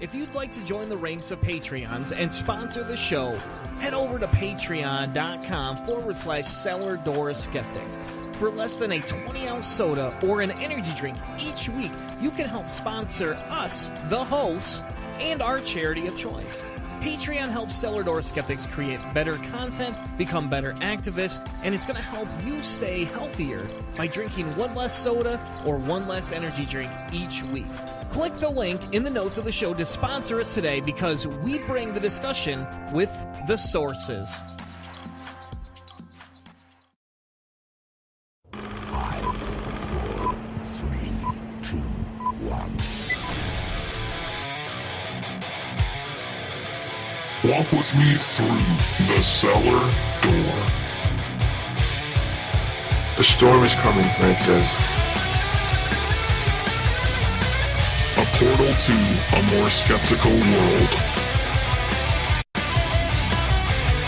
If you'd like to join the ranks of Patreons and sponsor the show, head over to patreon.com/Cellar Door Skeptics. For less than a 20-ounce soda or an energy drink each week, you can help sponsor us, the hosts, and our charity of choice. Patreon helps Cellar Door Skeptics create better content, become better activists, and it's going to help you stay healthier by drinking one less soda or one less energy drink each week. Click the link in the notes of the show to sponsor us today because we bring the discussion with the sources. 5, 4, 3, 2, 1. Walk with me through the cellar door. A storm is coming, Francis. A portal to a more skeptical world.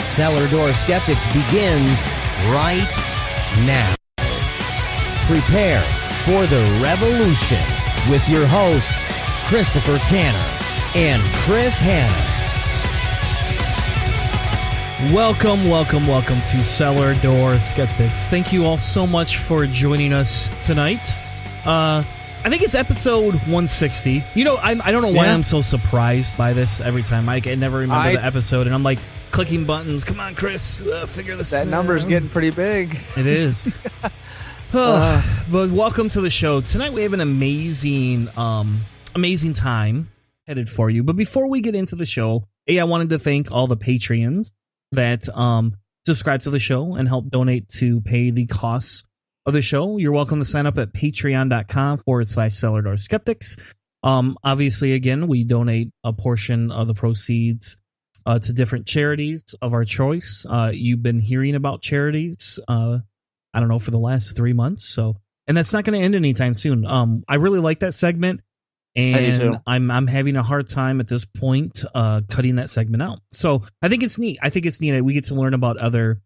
Cellar Door Skeptics begins right now. Prepare for the revolution with your hosts, Christopher Tanner and Chris Hanna. Welcome to Cellar Door Skeptics. Thank you all so much for joining us tonight. I think it's episode 160. You know, I don't know why I'm so surprised by this every time. I can never remember the episode, and I'm like clicking buttons. Come on, Chris, figure this out. That number's getting pretty big. It is. But welcome to the show. Tonight we have an amazing time headed for you. But before we get into the show, I wanted to thank all the Patreons that subscribe to the show and help donate to pay the costs of the show. You're welcome to sign up at patreon.com/Cellar Door Skeptics. Obviously, again, we donate a portion of the proceeds to different charities of our choice. You've been hearing about charities, I don't know, for the last 3 months. And that's not going to end anytime soon. I really like that segment. And I'm having a hard time at this point cutting that segment out. So I think it's neat. We get to learn about other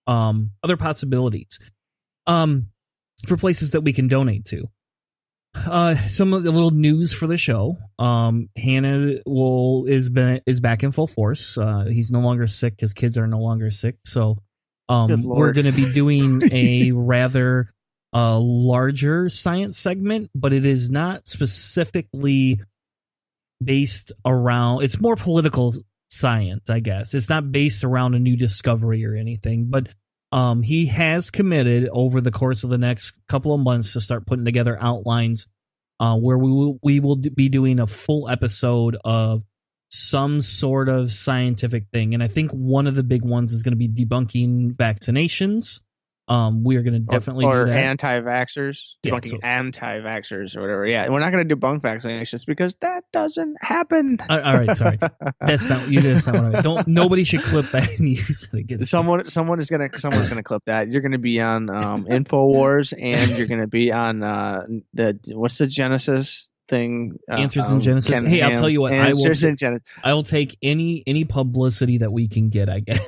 possibilities for places that we can donate to. Some of the little news for the show. Hannah is back in full force. He's no longer sick. His kids are no longer sick. So we're going to be doing a rather larger science segment, but it is not specifically based around, it's more political science, I guess. It's not based around a new discovery or anything, but he has committed over the course of the next couple of months to start putting together outlines where we will be doing a full episode of some sort of scientific thing. And I think one of the big ones is going to be debunking vaccinations. We are going to definitely do that. Anti-vaxxers, debunking anti-vaxxers or whatever. Yeah, we're not going to debunk vaccinations because that doesn't happen. All right, sorry. That's not what I mean. Nobody should clip that and use it again. Someone's going to clip that. You're going to be on InfoWars, and you're going to be on what's the Genesis thing? Answers in Genesis. Hey, I'll tell you what. I will take any publicity that we can get, I guess.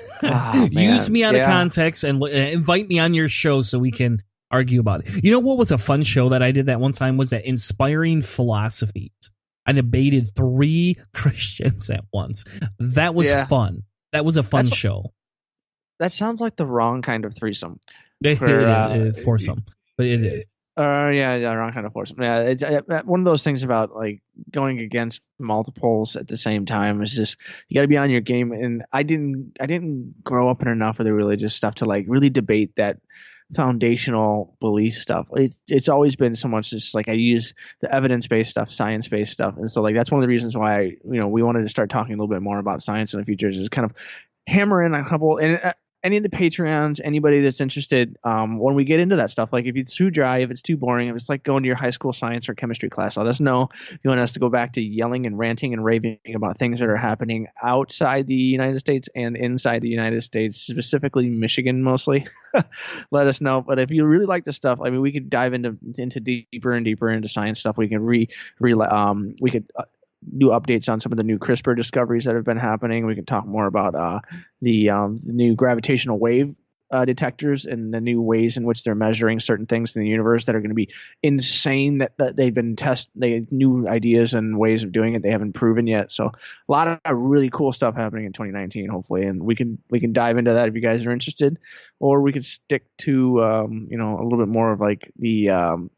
Use me out of context and invite me on your show so we can argue about it. You know what was a fun show that I did that one time was that Inspiring Philosophies. I debated 3 Christians at once. That was fun. That was a fun show. That sounds like the wrong kind of threesome. Foursome, but it is. Wrong kind of force. Yeah, it's one of those things about like going against multiples at the same time. Is just you got to be on your game. And I didn't grow up in enough of the religious stuff to like really debate that foundational belief stuff. It's always been so much just like I use the evidence-based stuff, science-based stuff, and so like that's one of the reasons why we wanted to start talking a little bit more about science in the future. Is kind of hammer in a couple and. Any of the Patreons, anybody that's interested, when we get into that stuff, like if it's too dry, if it's too boring, if it's like going to your high school science or chemistry class, let us know. If you want us to go back to yelling and ranting and raving about things that are happening outside the United States and inside the United States, specifically Michigan mostly, let us know. But if you really like this stuff, I mean, we could dive into deeper and deeper into science stuff. We can we could do updates on some of the new CRISPR discoveries that have been happening. We can talk more about the new gravitational wave detectors and the new ways in which they're measuring certain things in the universe that are going to be insane. That they've been they new ideas and ways of doing it they haven't proven yet. So a lot of really cool stuff happening in 2019, hopefully, and we can dive into that if you guys are interested, or we could stick to a little bit more of like the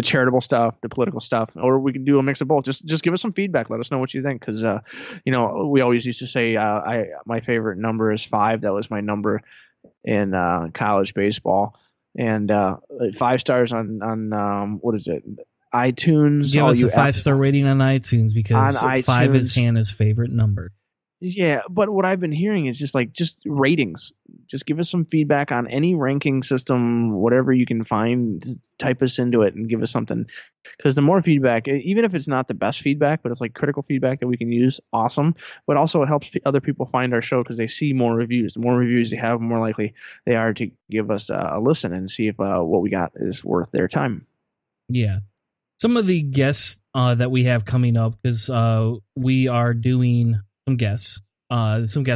charitable stuff, the political stuff, or we can do a mix of both. Just give us some feedback. Let us know what you think, because we always used to say my favorite number is 5. That was my number in college baseball, and 5 stars on what is it? iTunes. Give us a 5-star rating on iTunes, because 5 is Hannah's favorite number. Yeah, but what I've been hearing is just ratings. Just give us some feedback on any ranking system, whatever you can find. Type us into it and give us something. Because the more feedback, even if it's not the best feedback, but it's like critical feedback that we can use, awesome. But also it helps other people find our show because they see more reviews. The more reviews they have, the more likely they are to give us a listen and see if what we got is worth their time. Yeah. Some of the guests that we have coming up, because we are doing some guest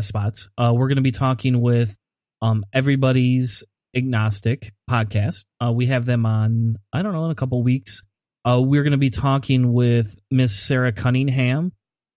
spots. We're going to be talking with Everybody's Agnostic podcast. We have them on, I don't know, in a couple weeks. We're going to be talking with Miss Sarah Cunningham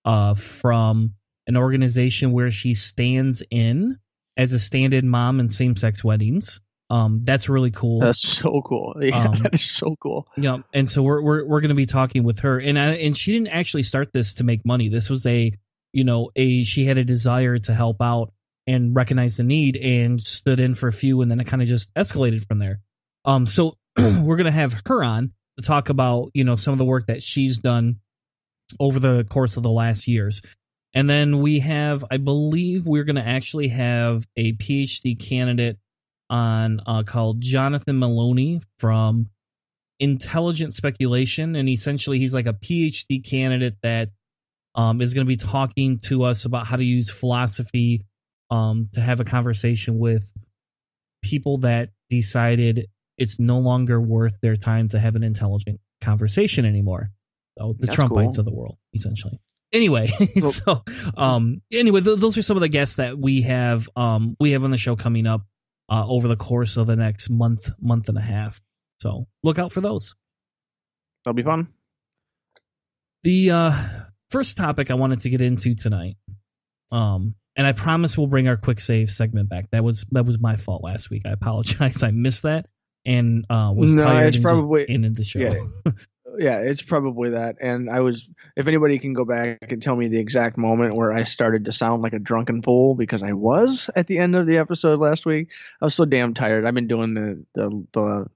from an organization where she stands in as a stand-in mom in same-sex weddings. That's really cool. That's so cool. Yeah, that is so cool. Yeah, and so we're going to be talking with her, and she didn't actually start this to make money. This was she had a desire to help out and recognize the need and stood in for a few, and then it kind of just escalated from there. So we're going to have her on to talk about, some of the work that she's done over the course of the last years. And then we have, I believe we're going to actually have a PhD candidate on called Jonathan Maloney from Intelligent Speculation. And essentially he's like a PhD candidate that is going to be talking to us about how to use philosophy to have a conversation with people that decided it's no longer worth their time to have an intelligent conversation anymore. So the That's Trumpites cool. of the world, essentially. Anyway, those are some of the guests that we have on the show coming up over the course of the next month and a half. So look out for those. That'll be fun. The first topic I wanted to get into tonight, and I promise we'll bring our quick save segment back. That was my fault last week. I apologize. I missed that and was tired it's and probably just ended the show. Yeah, it's probably that. And if anybody can go back and tell me the exact moment where I started to sound like a drunken fool, because I was at the end of the episode last week. I was so damn tired. I've been doing the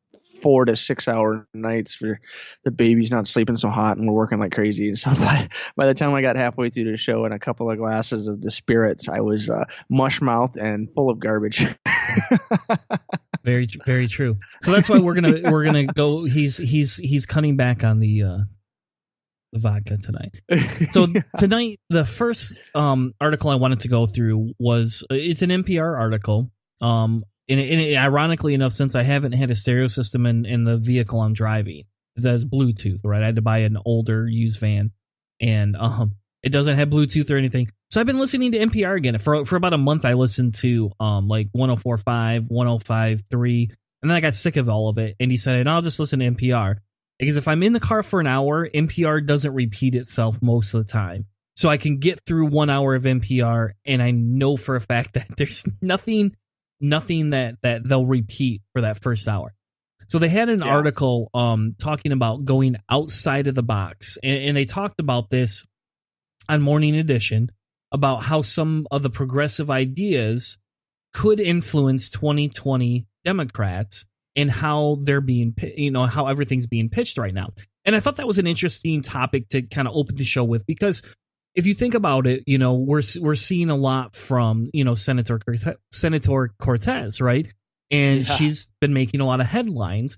4 to 6 hour nights for the baby's not sleeping so hot and we're working like crazy and stuff. By the time I got halfway through the show and a couple of glasses of the spirits, I was mush mouthed and full of garbage. Very, very true. So that's why we're gonna go. He's cutting back on the vodka tonight. So tonight, the first article I wanted to go through was it's an NPR article. And ironically enough, since I haven't had a stereo system in the vehicle I'm driving, that's Bluetooth, right? I had to buy an older used van, and it doesn't have Bluetooth or anything. So I've been listening to NPR again. For about a month, I listened to like 104.5, 105.3, and then I got sick of all of it and decided I'll just listen to NPR. Because if I'm in the car for an hour, NPR doesn't repeat itself most of the time. So I can get through 1 hour of NPR, and I know for a fact that there's nothing that they'll repeat for that first hour. So they had an article talking about going outside of the box, and they talked about this on Morning Edition about how some of the progressive ideas could influence 2020 Democrats and how they're being, how everything's being pitched right now. And I thought that was an interesting topic to kind of open the show with, because if you think about it, we're seeing a lot from, Senator Cortez, right? And she's been making a lot of headlines.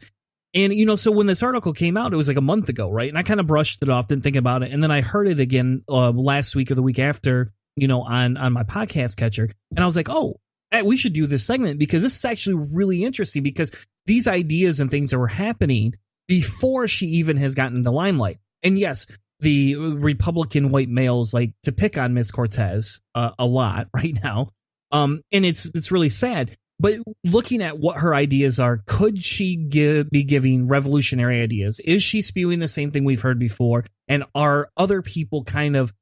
And, so when this article came out, it was like a month ago, right? And I kind of brushed it off, didn't think about it. And then I heard it again last week or the week after, on my podcast catcher. And I was like, oh, we should do this segment, because this is actually really interesting, because these ideas and things that were happening before she even has gotten the limelight. And yes, the Republican white males like to pick on Miss Cortez a lot right now. And it's really sad. But looking at what her ideas are, could she be giving revolutionary ideas? Is she spewing the same thing we've heard before? And are other people kind of,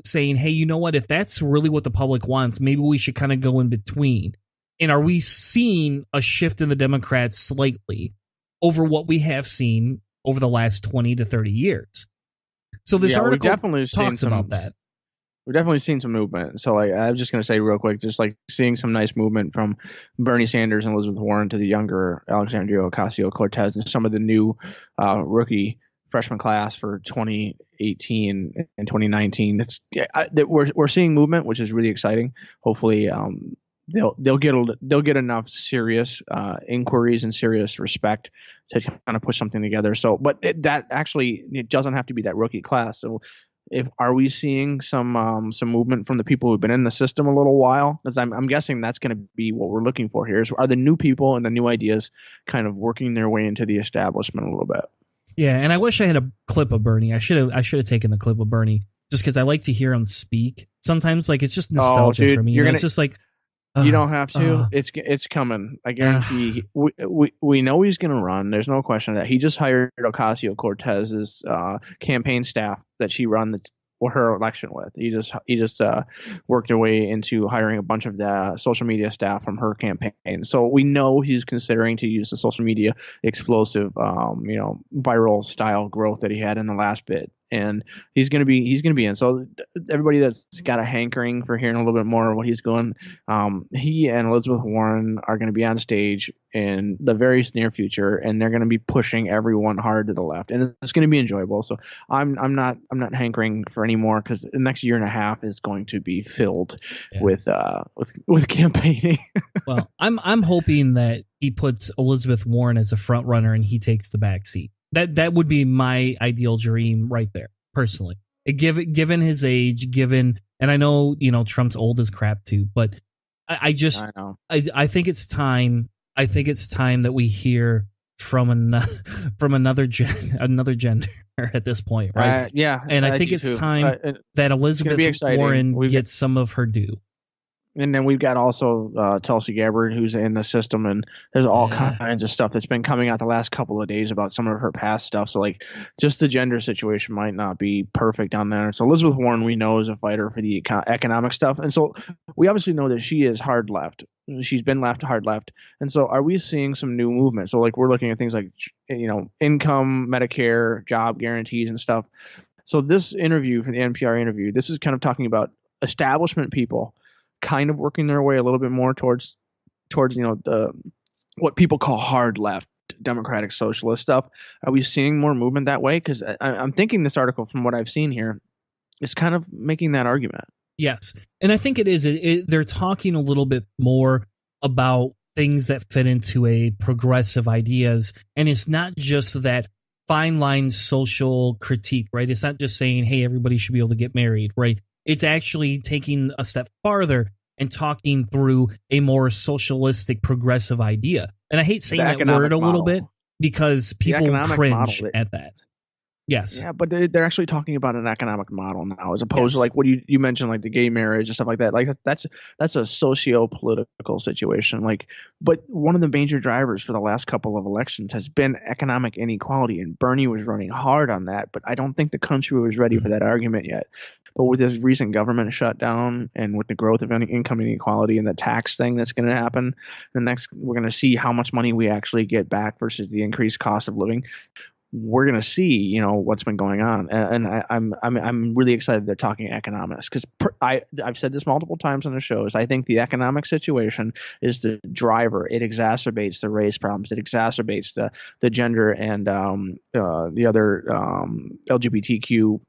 saying, hey, you know what? If that's really what the public wants, maybe we should kind of go in between. And are we seeing a shift in the Democrats slightly over what we have seen over the last 20 to 30 years? So this article definitely talks about that. We've definitely seen some movement. So I was just going to say real quick, just like seeing some nice movement from Bernie Sanders and Elizabeth Warren to the younger Alexandria Ocasio-Cortez and some of the new rookie freshman class for 2018 and 2019. We're seeing movement, which is really exciting. Hopefully they'll get enough serious inquiries and serious respect to kind of put something together. So, but it doesn't have to be that rookie class. So, are we seeing some movement from the people who've been in the system a little while? Because I'm guessing that's going to be what we're looking for here. Are the new people and the new ideas kind of working their way into the establishment a little bit? Yeah, and I wish I had a clip of Bernie. I should have taken the clip of Bernie just because I like to hear him speak. Sometimes, like, it's just nostalgia for me. It's just like. You don't have to. It's coming. I guarantee. We know he's going to run. There's no question of that. He just hired Ocasio-Cortez's campaign staff that she run her election with. He just worked her way into hiring a bunch of the social media staff from her campaign. So we know he's considering to use the social media explosive, viral style growth that he had in the last bit. And he's going to be in. So everybody that's got a hankering for hearing a little bit more of what he's going, he and Elizabeth Warren are going to be on stage in the very near future, and they're going to be pushing everyone hard to the left, and it's going to be enjoyable. So I'm not hankering for any more, because the next year and a half is going to be filled with campaigning. Well, I'm hoping that he puts Elizabeth Warren as a front runner and he takes the back seat. That would be my ideal dream right there, personally. Given his age, and I know Trump's old as crap too, but I think it's time. I think it's time that we hear from another gender at this point, right? And I think it's time that Elizabeth Warren gets some of her due. And then we've got also Tulsi Gabbard, who's in the system, and there's all kinds of stuff that's been coming out the last couple of days about some of her past stuff. So, like, just the gender situation might not be perfect on there. So Elizabeth Warren, we know, is a fighter for the economic stuff, and so we obviously know that she is hard left. She's been hard left, and so are we seeing some new movement? So, like, we're looking at things like income, Medicare, job guarantees, and stuff. So this interview, for the NPR interview, this is kind of talking about establishment people kind of working their way a little bit more towards the what people call hard left democratic socialist stuff. Are we seeing more movement that way? Because I'm thinking this article, from what I've seen here, is kind of making that argument. Yes, and I think it is. They're talking a little bit more about things that fit into a progressive ideas, and it's not just that fine line social critique, right? It's not just saying, hey, everybody should be able to get married, right? It's actually taking a step farther and talking through a more socialistic, progressive idea. And I hate saying that word a little bit because people cringe at that. Yes. Yeah, but they're actually talking about an economic model now, as opposed to like what you mentioned, like the gay marriage and stuff like that. Like that's a socio-political situation. Like, but one of the major drivers for the last couple of elections has been economic inequality, and Bernie was running hard on that. But I don't think the country was ready for that argument yet. But with this recent government shutdown and with the growth of income inequality and the tax thing that's going to happen, we're going to see how much money we actually get back versus the increased cost of living. We're going to see, what's been going on, and I'm really excited they're talking economics, because I've said this multiple times on the shows. I think the economic situation is the driver. It exacerbates the race problems. It exacerbates the gender and the other LGBTQ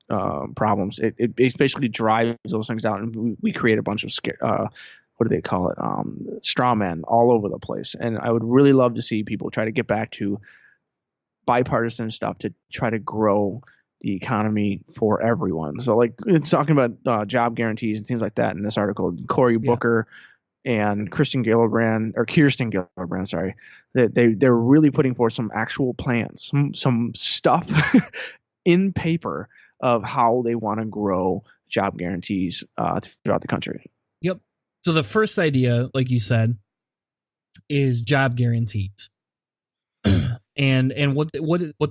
problems. It basically drives those things out, and we create a bunch of what do they call it? Straw men all over the place. And I would really love to see people try to get back to bipartisan stuff to try to grow the economy for everyone. So, like, it's talking about job guarantees and things like that in this article. Cory Booker and Kirsten Gillibrand, sorry, they're really putting forth some actual plans, some stuff in paper of how they want to grow job guarantees throughout the country. Yep. So the first idea, like you said, is job guarantees. and what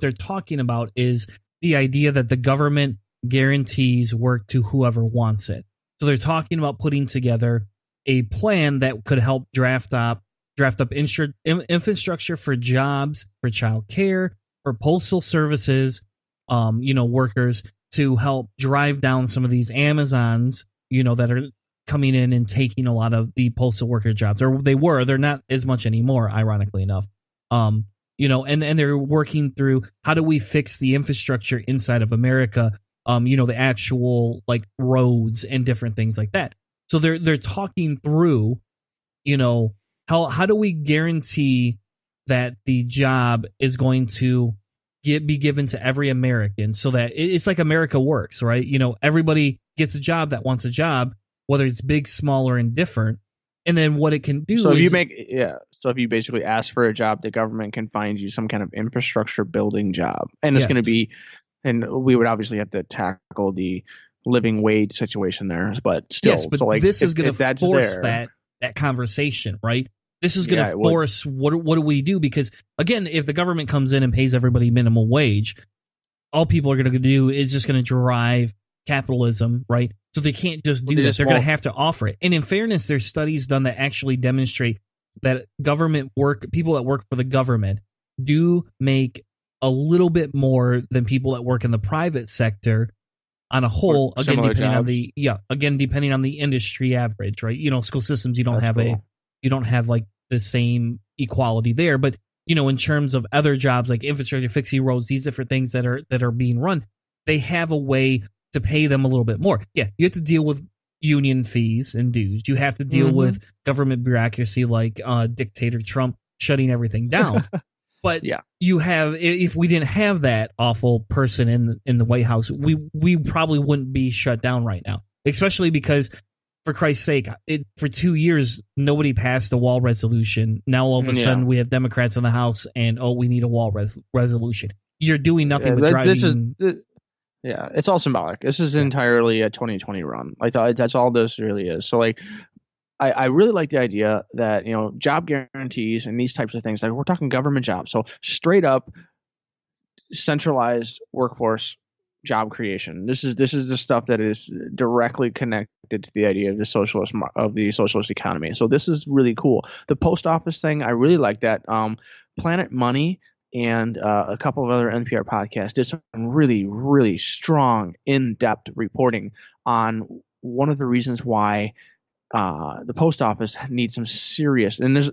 they're talking about is the idea that the government guarantees work to whoever wants it. So they're talking about putting together a plan that could help draft up infrastructure for jobs, for child care, for postal services, workers, to help drive down some of these Amazons, that are coming in and taking a lot of the postal worker jobs, or they're not as much anymore, ironically enough. And they're working through how do we fix the infrastructure inside of America, the actual like roads and different things like that. So they're talking through, how do we guarantee that the job is going to be given to every American, so that it's like America works, right? Everybody gets a job that wants a job, whether it's big, small, or indifferent. And then what it can do so is... if you basically ask for a job, the government can find you some kind of infrastructure building job. And it's going to be, and we would obviously have to tackle the living wage situation there, but still. Yes, but so like, this is going to force there, that conversation, right? This is going to force what do we do? Because again, if the government comes in and pays everybody minimum wage, all people are going to do is just going to drive capitalism, right? So they can't just do that. They're going to have to offer it. And in fairness, there's studies done that actually demonstrate that people that work for the government do make a little bit more than people that work in the private sector on a whole. Again, depending on the industry average, right? School systems, you don't have like the same equality there, but in terms of other jobs like infrastructure, fixing roads, these different things that are being run, they have a way to pay them a little bit more. Yeah, you have to deal with union fees and dues. You have to deal with government bureaucracy like dictator Trump shutting everything down. But you have, if we didn't have that awful person in the White House, we probably wouldn't be shut down right now. Especially because, for Christ's sake, for 2 years nobody passed a wall resolution. Now all of a sudden we have Democrats in the House, and we need a wall resolution. You're doing nothing but driving. Yeah, it's all symbolic. This is entirely a 2020 run. Like that's all this really is. So like, I really like the idea that job guarantees and these types of things. Like, we're talking government jobs, so straight up centralized workforce job creation. This is the stuff that is directly connected to the idea of the socialist economy. So this is really cool. The post office thing, I really like that. Planet Money and a couple of other NPR podcasts did some really, really strong, in-depth reporting on one of the reasons why the post office needs some serious. And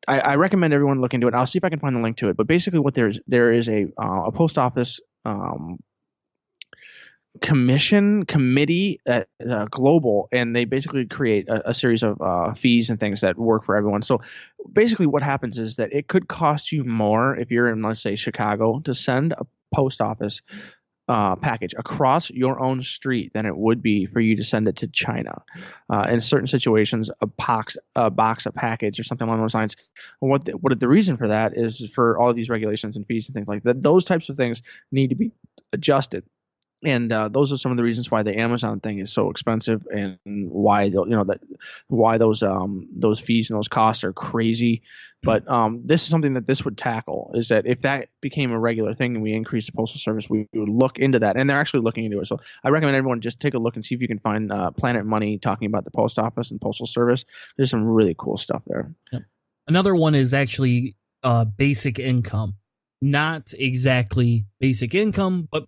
I recommend everyone look into it. I'll see if I can find the link to it. But basically, what there is a post office committee at global, and they basically create a series of fees and things that work for everyone. So basically what happens is that it could cost you more if you're in, let's say, Chicago, to send a post office package across your own street than it would be for you to send it to China. In certain situations, a box, a package, or something along those lines. What the reason for that is for all of these regulations and fees and things like that. Those types of things need to be adjusted. And those are some of the reasons why the Amazon thing is so expensive, and why those fees and those costs are crazy. But this is something that this would tackle. Is that if that became a regular thing and we increased the postal service, we would look into that, and they're actually looking into it. So I recommend everyone just take a look and see if you can find Planet Money talking about the post office and postal service. There's some really cool stuff there. Yep. Another one is actually basic income, not exactly basic income, but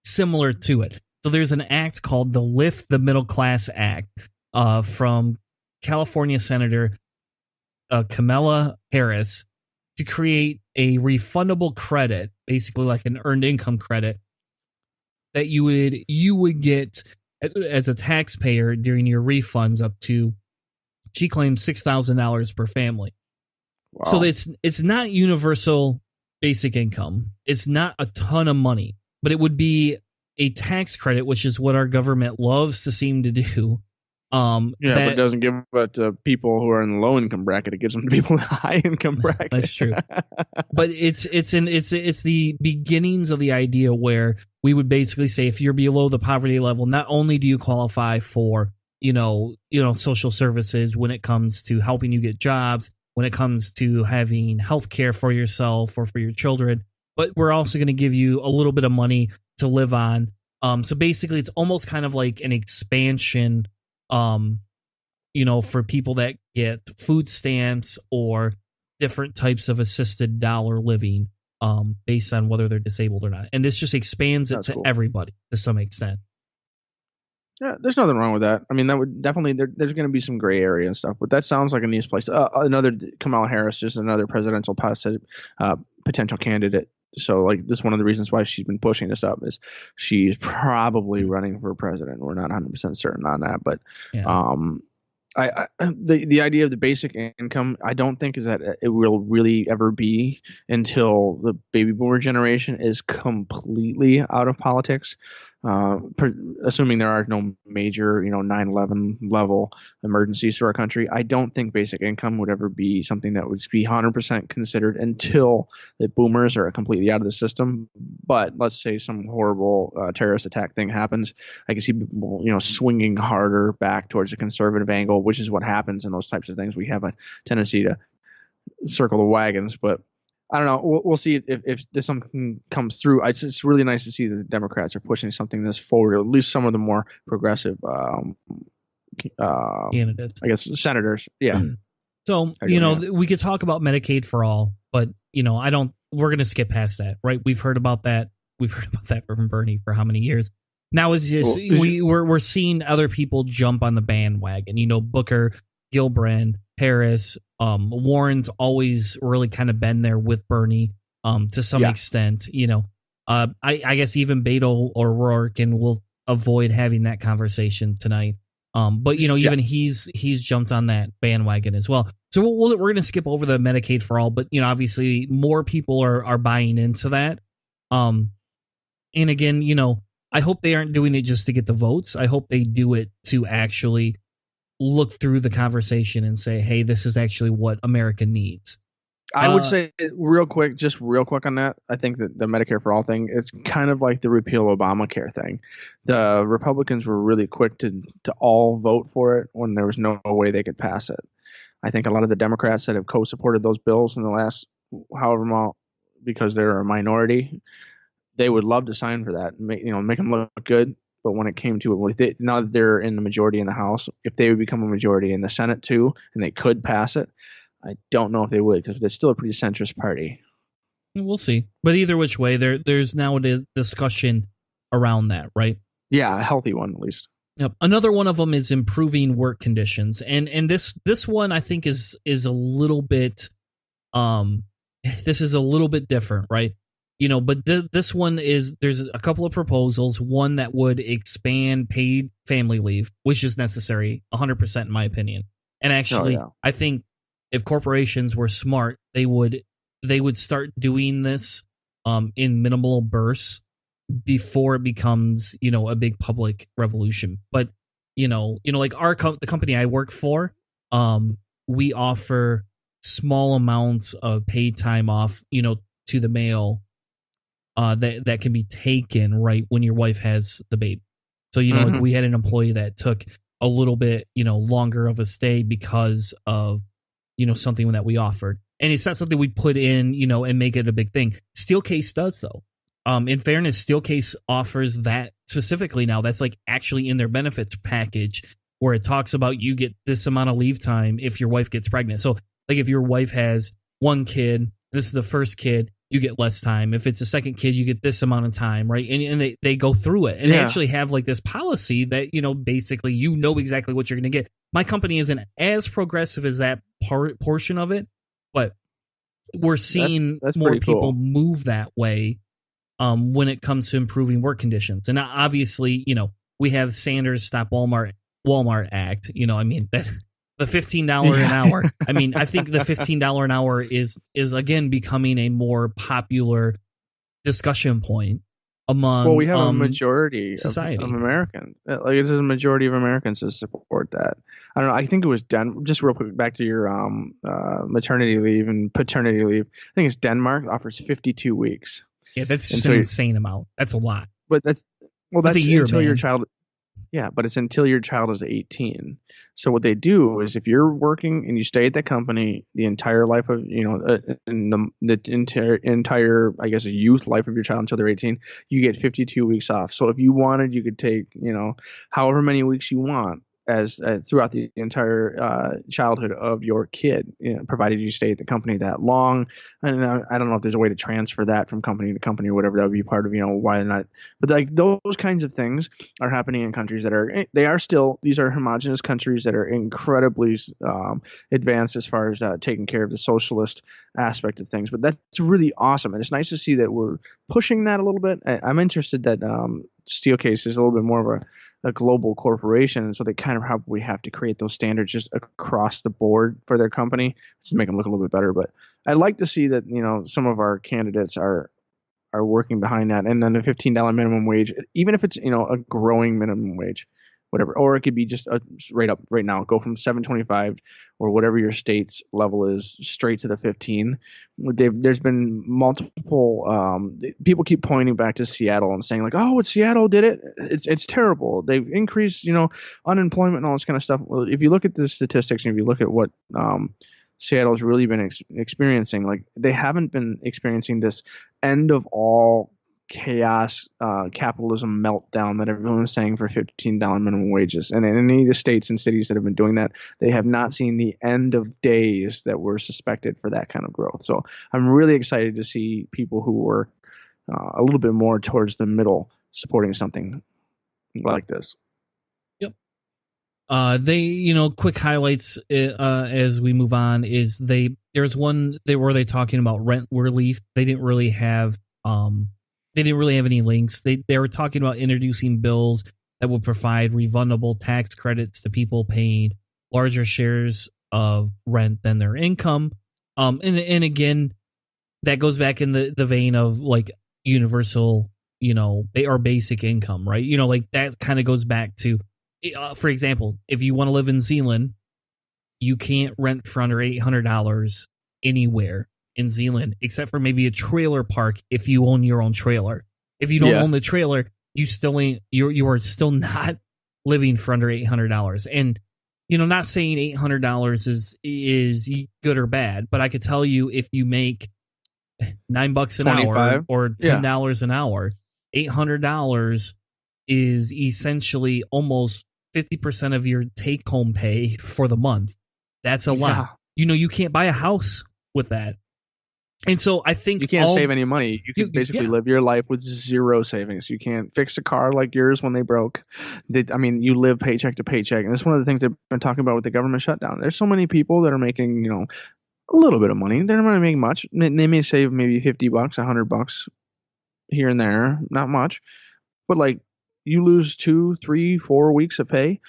similar to it. So there's an act called the Lift the Middle Class Act from California Senator Kamala Harris to create a refundable credit, basically like an earned income credit, that you would get as a taxpayer during your refunds up to, she claims, $6,000 per family. Wow. So it's not universal basic income. It's not a ton of money, but it would be a tax credit, which is what our government loves to seem to do. But it doesn't give it to people who are in the low income bracket. It gives them to people in the high income bracket. That's true. But it's the beginnings of the idea where we would basically say, if you're below the poverty level, not only do you qualify for social services, when it comes to helping you get jobs, when it comes to having health care for yourself or for your children. But we're also going to give you a little bit of money to live on. So basically, it's almost kind of like an expansion, for people that get food stamps or different types of assisted dollar living, based on whether they're disabled or not. And this just expands it to everybody to some extent. Yeah, there's nothing wrong with that. I mean, that would definitely there's going to be some gray area and stuff, but that sounds like a nice place. Another Kamala Harris, just another presidential potential candidate. So, like, this is one of the reasons why she's been pushing this up is she's probably running for president. We're not 100% certain on that, but the idea of the basic income, I don't think is that it will really ever be until the baby boomer generation is completely out of politics. Assuming there are no major, 9/11 level emergencies to our country, I don't think basic income would ever be something that would be 100% considered until the boomers are completely out of the system. But let's say some horrible terrorist attack thing happens, I can see people, swinging harder back towards a conservative angle, which is what happens in those types of things. We have a tendency to circle the wagons, but I don't know. We'll see if this something comes through. It's really nice to see that the Democrats are pushing something this forward, at least some of the more progressive candidates. I guess senators. Yeah. So, we could talk about Medicaid for all, but, we're going to skip past that, right? We've heard about that. We've heard about that from Bernie for how many years? Now it's just, we're seeing other people jump on the bandwagon, Booker, Gillibrand, Harris, Warren's always really kind of been there with Bernie to some extent. I guess even Beto or Rourke, and we'll avoid having that conversation tonight. But even he's jumped on that bandwagon as well. So we're going to skip over the Medicaid for all, but obviously more people are buying into that. And again, I hope they aren't doing it just to get the votes. I hope they do it to actually look through the conversation and say, hey, this is actually what America needs. I would say real quick on that. I think that the Medicare for all thing is kind of like the repeal Obamacare thing. The Republicans were really quick to all vote for it when there was no way they could pass it. I think a lot of the Democrats that have co-supported those bills in the last however long, because they're a minority, they would love to sign for that, make them look good. But when it came to it, now that they're in the majority in the House, if they would become a majority in the Senate too, and they could pass it, I don't know if they would, because they're still a pretty centrist party. We'll see. But either which way, there's now a discussion around that, right? Yeah, a healthy one at least. Yep. Another one of them is improving work conditions, and this one I think is a little bit this is a little bit different, right? But this one there's a couple of proposals. One that would expand paid family leave, which is necessary 100% in my opinion. And actually, I think if corporations were smart, they would start doing this in minimal bursts before it becomes, a big public revolution. But, like the company I work for, we offer small amounts of paid time off, to the male that can be taken right when your wife has the baby. So, like we had an employee that took a little bit, longer of a stay because of, something that we offered. And it's not something we put in, and make it a big thing. Steelcase does, though. In fairness, Steelcase offers that specifically now. That's like actually in their benefits package, where it talks about you get this amount of leave time if your wife gets pregnant. So, like if your wife has one kid, this is the first kid, you get less time. If it's the second kid, you get this amount of time, right? And they go through it. And they actually have like this policy that, basically exactly what you're going to get. My company isn't as progressive as that portion of it, but we're seeing that's more people move that way when it comes to improving work conditions. And obviously, we have Sanders Stop Walmart Act. That the $15 an hour. I think the $15 an hour is again becoming a more popular discussion point among. Well, we have a majority society of Americans. Like it's a majority of Americans to support that. I don't know. I think it was just real quick back to your maternity leave and paternity leave. I think it's Denmark offers 52 weeks. Yeah, that's just an insane amount. That's a lot. But that's a year, until man. your child. Yeah, but it's until your child is 18. So what they do is if you're working and you stay at that company the entire life of, in the entire, I guess, youth life of your child until they're 18, you get 52 weeks off. So if you wanted, you could take, however many weeks you want as throughout the entire childhood of your kid, provided you stay at the company that long. And I don't know if there's a way to transfer that from company to company or whatever. That would be part of, why not. But like those kinds of things are happening in countries that these are homogenous countries that are incredibly advanced as far as taking care of the socialist aspect of things. But that's really awesome. And it's nice to see that we're pushing that a little bit. I'm interested that Steelcase is a little bit more of a global corporation, and so they kind of probably have to create those standards just across the board for their company to make them look a little bit better. But I'd like to see that some of our candidates are working behind that, and then the $15 minimum wage, even if it's a growing minimum wage, whatever, or it could be just right now, go from 7.25 or whatever your state's level is straight to the 15. There's been multiple people keep pointing back to Seattle and saying like, oh, Seattle did it. It's terrible. They've increased unemployment and all this kind of stuff. Well, if you look at the statistics and if you look at what Seattle's really been experiencing, like they haven't been experiencing this end of all chaos capitalism meltdown that everyone is saying for $15 minimum wages. And in any of the states and cities that have been doing that, they have not seen the end of days that were suspected for that kind of growth. So I'm really excited to see people who were a little bit more towards the middle supporting something like this. Yep. Quick highlights as we move on is there's one where they talking about rent relief. They didn't really have any links. They were talking about introducing bills that would provide refundable tax credits to people paying larger shares of rent than their income. And again, that goes back in the vein of like universal, they are basic income, right? Like that kind of goes back to, for example, if you want to live in Zealand, you can't rent for under $800 anywhere in Zealand, except for maybe a trailer park if you own your own trailer. If you don't own the trailer, you are still not living for under $800. And not saying $800 is good or bad, but I could tell you if you make $9 an hour or $10 an hour, $800 is essentially almost 50% of your take home pay for the month. That's a lot. You can't buy a house with that. And so I think you can't save any money. You can basically live your life with zero savings. You can't fix a car like yours when they broke. You live paycheck to paycheck. And that's one of the things they've been talking about with the government shutdown. There's so many people that are making, a little bit of money. They're not going to make much. They may save maybe $50, $100 here and there. Not much. But like you lose 2, 3, 4 weeks of pay.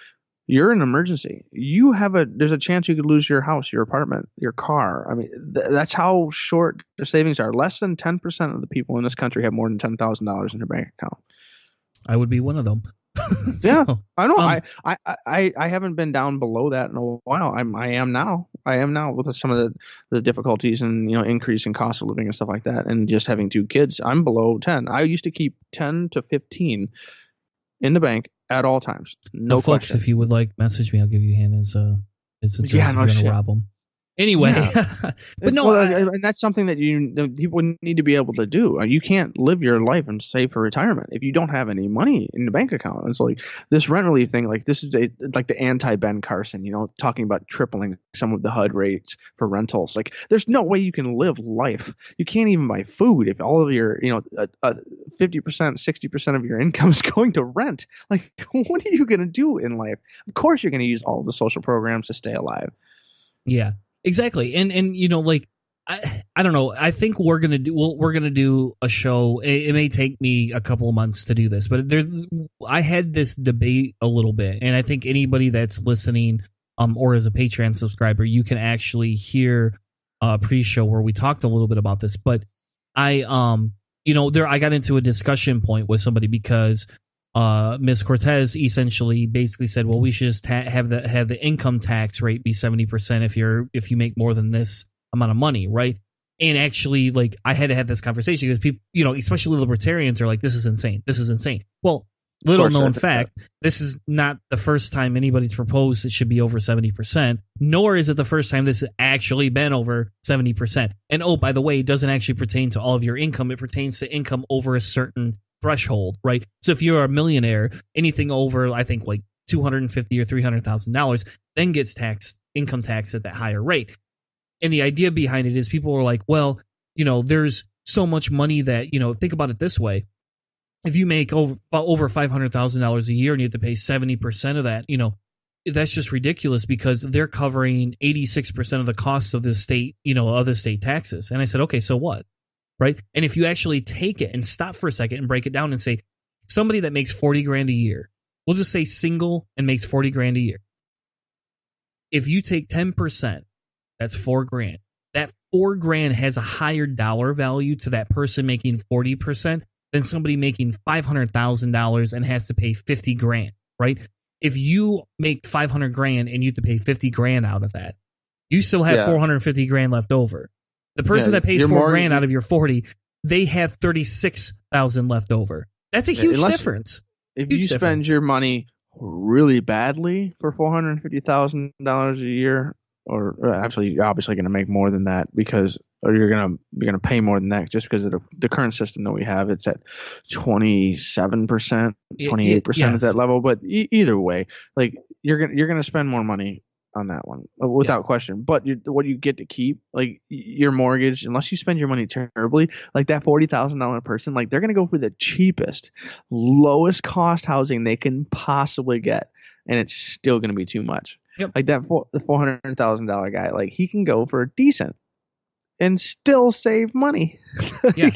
You're in an emergency. There's a chance you could lose your house, your apartment, your car. That's how short the savings are. Less than 10% of the people in this country have more than $10,000 in their bank account. I would be one of them. Yeah, I know. I haven't been down below that in a while. I am now with some of the difficulties and increase in cost of living and stuff like that, and just having 2 kids. I'm below 10. I used to keep 10 to 15 in the bank at all times. No folks, question. if you would like, message me. I'll give you Hannah's address if you're going to rob them. Anyway, but no, and that's something that people need to be able to do. You can't live your life and save for retirement if you don't have any money in the bank account. It's like this rent relief thing. Like this is like the anti-Ben Carson, talking about tripling some of the HUD rates for rentals. Like there's no way you can live life. You can't even buy food if all of your 50%, 60% of your income is going to rent. Like what are you going to do in life? Of course, you're going to use all of the social programs to stay alive. Yeah. Exactly, and I don't know. I think we're gonna do a show. It may take me a couple of months to do this, but I had this debate a little bit, and I think anybody that's listening, or as a Patreon subscriber, you can actually hear a pre-show where we talked a little bit about this. But I got into a discussion point with somebody because Ms. Cortez essentially basically said, well, we should just have the income tax rate be 70% if you make more than this amount of money, right? And actually, like, I had to have this conversation because people, especially libertarians are like, this is insane. Well, Little known fact, this is not the first time anybody's proposed it should be over 70%, nor is it the first time this has actually been over 70%. And oh, by the way, it doesn't actually pertain to all of your income. It pertains to income over a certain threshold, right? So if you're a millionaire, anything over, I think, like $250,000 or $300,000, then gets income taxed at that higher rate. And the idea behind it is people are like, well, there's so much money that, think about it this way. If you make over $500,000 a year and you have to pay 70% of that, that's just ridiculous because they're covering 86% of the costs of the state, other state taxes. And I said, okay, so what? Right? And if you actually take it and stop for a second and break it down and say, somebody that makes 40 grand a year, we'll just say single and makes 40 grand a year. If you take 10%, that's 4 grand. That 4 grand has a higher dollar value to that person making 40% than somebody making $500,000 and has to pay 50 grand, right? If you make 500 grand and you have to pay 50 grand out of that, you still have 450 grand left over. The person that pays 4 grand out of your 40, they have 36,000 left over. That's a huge difference. If you spend your money really badly for $450,000 a year, or actually you're obviously going to make more than that because you're gonna pay more than that just because of the current system that we have. It's at 27%, 28% at that level. But either way, like you're gonna spend more money on that one without question. But what you get to keep, like your mortgage, unless you spend your money terribly, like that $40,000 person, like they're gonna go for the cheapest, lowest cost housing they can possibly get, and it's still gonna be too much. Yep. Like the $400,000 guy, like he can go for decent and still save money. Yeah,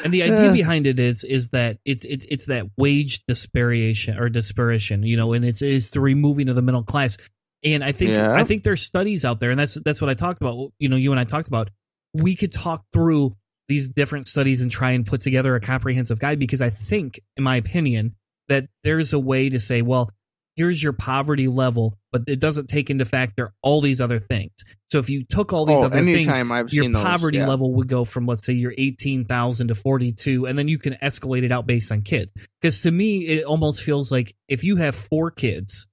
and the idea behind it is that it's that wage disparity, and it's the removing of the middle class. And I think there's studies out there, and that's what I talked about. You and I talked about. We could talk through these different studies and try and put together a comprehensive guide, because I think, in my opinion, that there's a way to say, well, here's your poverty level, but it doesn't take into factor all these other things. So if you took all these other things, your poverty level would go from, let's say, your 18,000 to 42, and then you can escalate it out based on kids. Because to me, it almost feels like if you have 4 kids,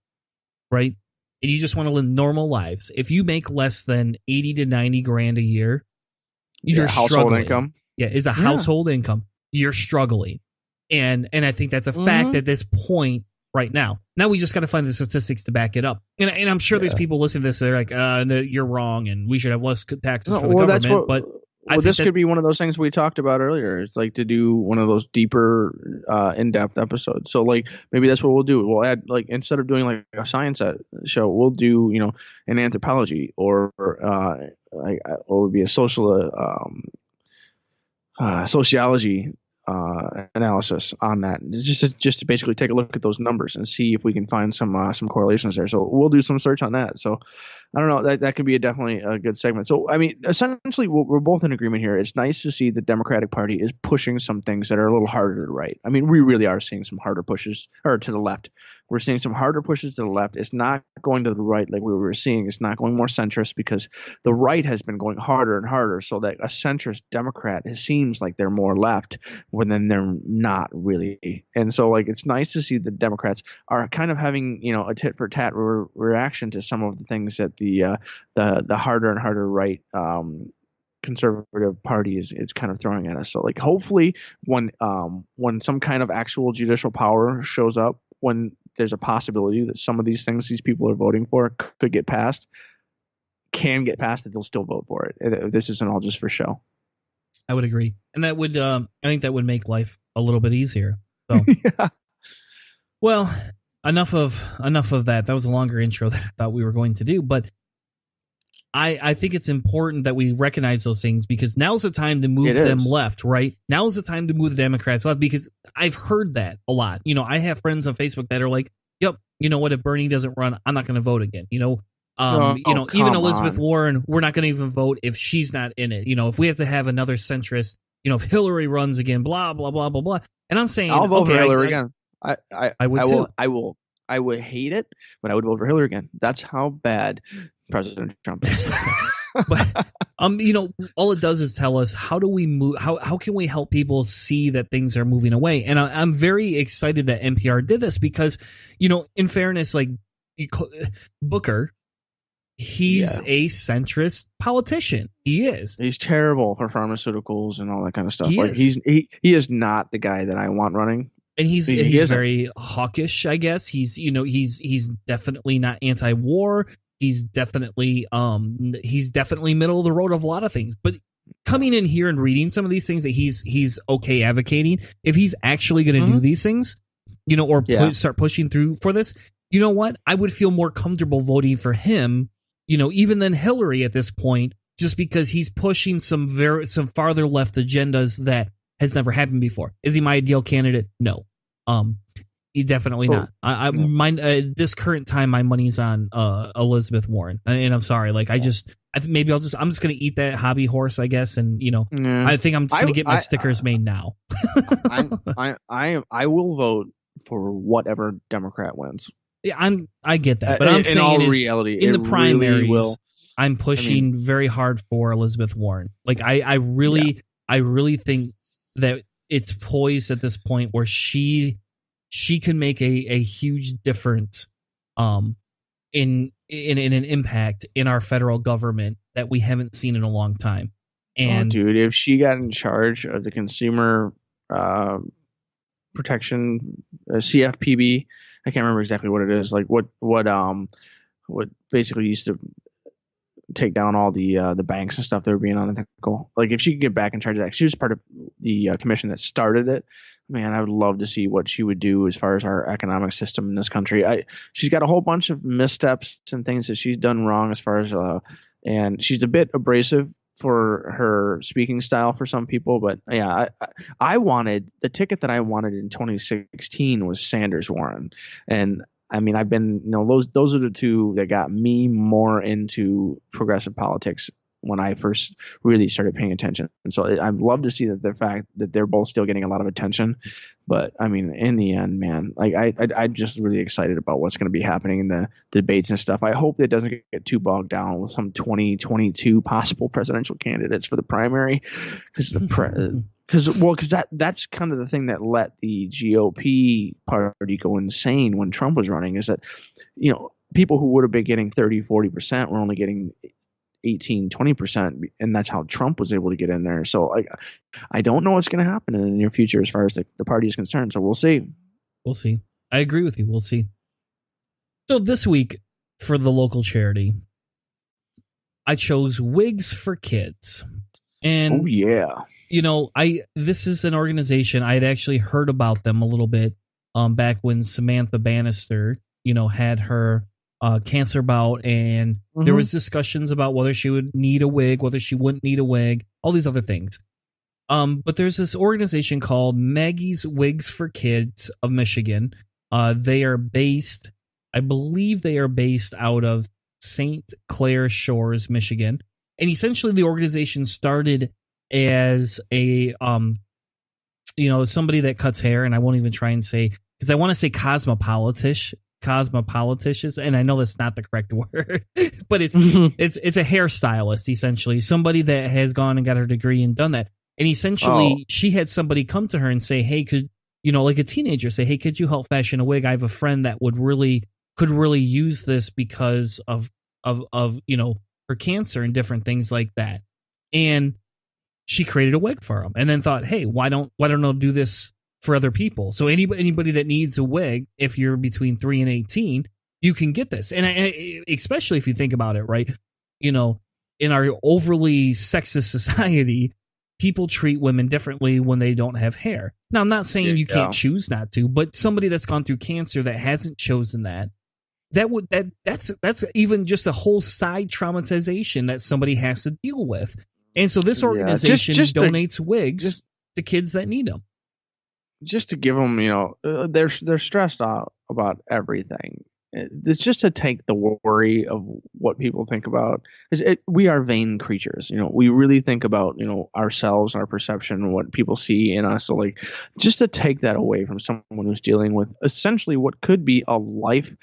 right, and you just want to live normal lives, if you make less than 80 to 90 grand a year, you're struggling. Income. Yeah, is a household income. You're struggling. And I think that's a fact at this point right now. Now we just got to find the statistics to back it up. And I'm sure there's people listening to this, they're like, no, you're wrong, and we should have less taxes for the government. This could be one of those things we talked about earlier. It's like to do one of those deeper, in-depth episodes. So like maybe that's what we'll do. We'll add, like, instead of doing like a science show, we'll do an anthropology or what would be a sociology analysis on that, just to basically take a look at those numbers and see if we can find some correlations there. So we'll do some search on that. So I don't know, that could be definitely a good segment. So I mean, essentially we're both in agreement here. It's nice to see the Democratic Party is pushing some things that are a little harder to write. I mean, we really are seeing some harder pushes, or to the left. We're seeing some harder pushes to the left. It's not going to the right like we were seeing. It's not going more centrist, because the right has been going harder and harder, so that a centrist Democrat, it seems like they're more left when then they're not really. And so like it's nice to see the Democrats are kind of having a tit for tat reaction to some of the things that the harder and harder right conservative party is kind of throwing at us. So like hopefully when some kind of actual judicial power shows up, when there's a possibility that some of these things these people are voting for could get passed, that they'll still vote for it. This isn't all just for show. I would agree. And that would, I think that would make life a little bit easier. So, yeah. Well, enough of that. That was a longer intro than I thought we were going to do, but I think it's important that we recognize those things, because now's the time to move them left, right? Now's the time to move the Democrats left, because I've heard that a lot. I have friends on Facebook that are like, yep, you know what, if Bernie doesn't run, I'm not going to vote again. Even Elizabeth Warren, we're not going to even vote if she's not in it. If we have to have another centrist, if Hillary runs again, blah, blah, blah, blah, blah. And I'm saying, I'll vote for Hillary again. I would too. I would hate it, but I would vote for Hillary again. That's how bad President Trump is. But all it does is tell us how do we move. How can we help people see that things are moving away? And I'm very excited that NPR did this because, in fairness, like Booker, he's a centrist politician. He is. He's terrible for pharmaceuticals and all that kind of stuff. He is not the guy that I want running. And he's very hawkish, I guess. He's definitely not anti-war. He's definitely middle of the road of a lot of things. But coming in here and reading some of these things that he's okay advocating, if he's actually going to do these things, start pushing through for this, you know what? I would feel more comfortable voting for him, even than Hillary at this point, just because he's pushing some farther left agendas that has never happened before. Is he my ideal candidate? No. He definitely not. This current time, my money's on Elizabeth Warren, and I'm sorry. Like I'm just gonna eat that hobby horse, I guess, and I think I'm just gonna get my stickers made now. I will vote for whatever Democrat wins. Yeah, I get that, but I'm saying in all reality, in the primaries, really will. I'm pushing very hard for Elizabeth Warren. Like I really think that it's poised at this point where she can make a huge difference in an impact in our federal government that we haven't seen in a long time. And dude, if she got in charge of the consumer protection CFPB, I can't remember exactly what it is. Like what basically used to take down all the banks and stuff that were being unethical. Like if she could get back in charge of that, she was part of the commission that started it. Man, I would love to see what she would do as far as our economic system in this country. She's got a whole bunch of missteps and things that she's done wrong as far as and she's a bit abrasive for her speaking style for some people. But yeah, I wanted the ticket that I wanted in 2016 was Sanders Warren, and I mean, I've been, those are the two that got me more into progressive politics when I first really started paying attention. And so I'd love to see that the fact that they're both still getting a lot of attention. But I mean, in the end, man, like I'm just really excited about what's going to be happening in the debates and stuff. I hope it doesn't get too bogged down with some 2022 possible presidential candidates for the primary, because that's kind of the thing that let the GOP party go insane when Trump was running, is that, people who would have been getting 30-40% were only getting 18-20%, and that's how Trump was able to get in there. So I don't know what's going to happen in the near future as far as the party is concerned. So we'll see. We'll see. I agree with you. We'll see. So this week for the local charity, I chose Wigs for Kids. And oh yeah. This is an organization I had actually heard about them a little bit back when Samantha Bannister, had her cancer bout, and there was discussions about whether she would need a wig, whether she wouldn't need a wig, all these other things. But there's this organization called Maggie's Wigs for Kids of Michigan. They are based out of St. Clair Shores, Michigan. And essentially the organization started as a somebody that cuts hair, and I won't even try and say, because I want to say cosmopolitish, and I know that's not the correct word, but it's it's a hairstylist, essentially, somebody that has gone and got her degree and done that. And essentially she had somebody come to her and say, hey, could like a teenager say, hey, could you help fashion a wig? I have a friend that could really use this because of her cancer and different things like that. And she created a wig for him, and then thought, hey, why don't I do this for other people? So anybody that needs a wig, if you're between 3 and 18, you can get this. And especially if you think about it, right? In our overly sexist society, people treat women differently when they don't have hair. Now, I'm not saying you can't choose not to, but somebody that's gone through cancer that hasn't chosen that's even just a whole side traumatization that somebody has to deal with. And so this organization donates wigs to kids that need them. Just to give them, they're stressed out about everything. It's just to take the worry of what people think about. We are vain creatures. We really think about, ourselves, our perception, what people see in us. So just to take that away from someone who's dealing with essentially what could be a life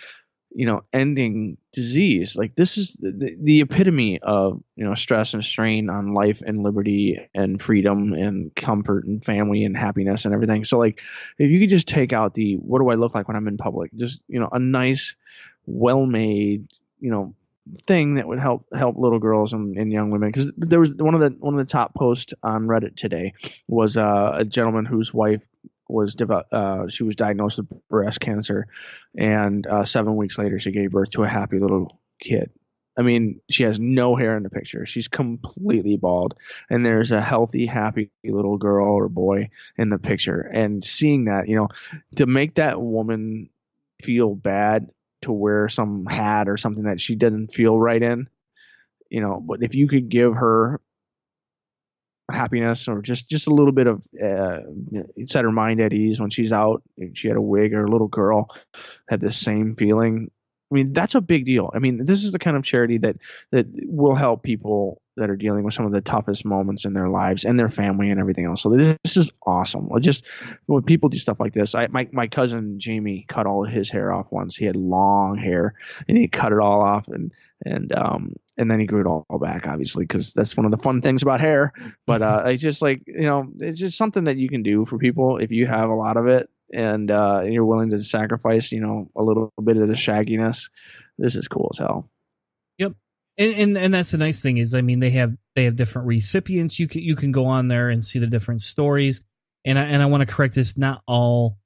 ending disease. Like, this is the epitome of, stress and strain on life and liberty and freedom and comfort and family and happiness and everything. So, like, if you could just take out the, what do I look like when I'm in public? Just, a nice, well-made, thing that would help little girls and young women. Because there was one of the top posts on Reddit today was a gentleman whose wife was she was diagnosed with breast cancer, and 7 weeks later she gave birth to a happy little kid. I mean, she has no hair in the picture. She's completely bald, and there's a healthy, happy little girl or boy in the picture. And seeing that, to make that woman feel bad to wear some hat or something that she doesn't feel right in, but if you could give her happiness or just a little bit of set her mind at ease when she's out, if she had a wig, or a little girl had the same feeling, I mean, that's a big deal. I mean, this is the kind of charity that will help people that are dealing with some of the toughest moments in their lives and their family and everything else. So this is awesome. Just when people do stuff like this, my cousin Jamie cut all of his hair off once. He had long hair and he cut it all off, and then he grew it all back, obviously, because that's one of the fun things about hair. But it's just like, it's just something that you can do for people if you have a lot of it, and you're willing to sacrifice, a little bit of the shagginess. This is cool as hell. Yep. And that's the nice thing is, I mean, they have different recipients. You can go on there and see the different stories. And I want to correct this. Not all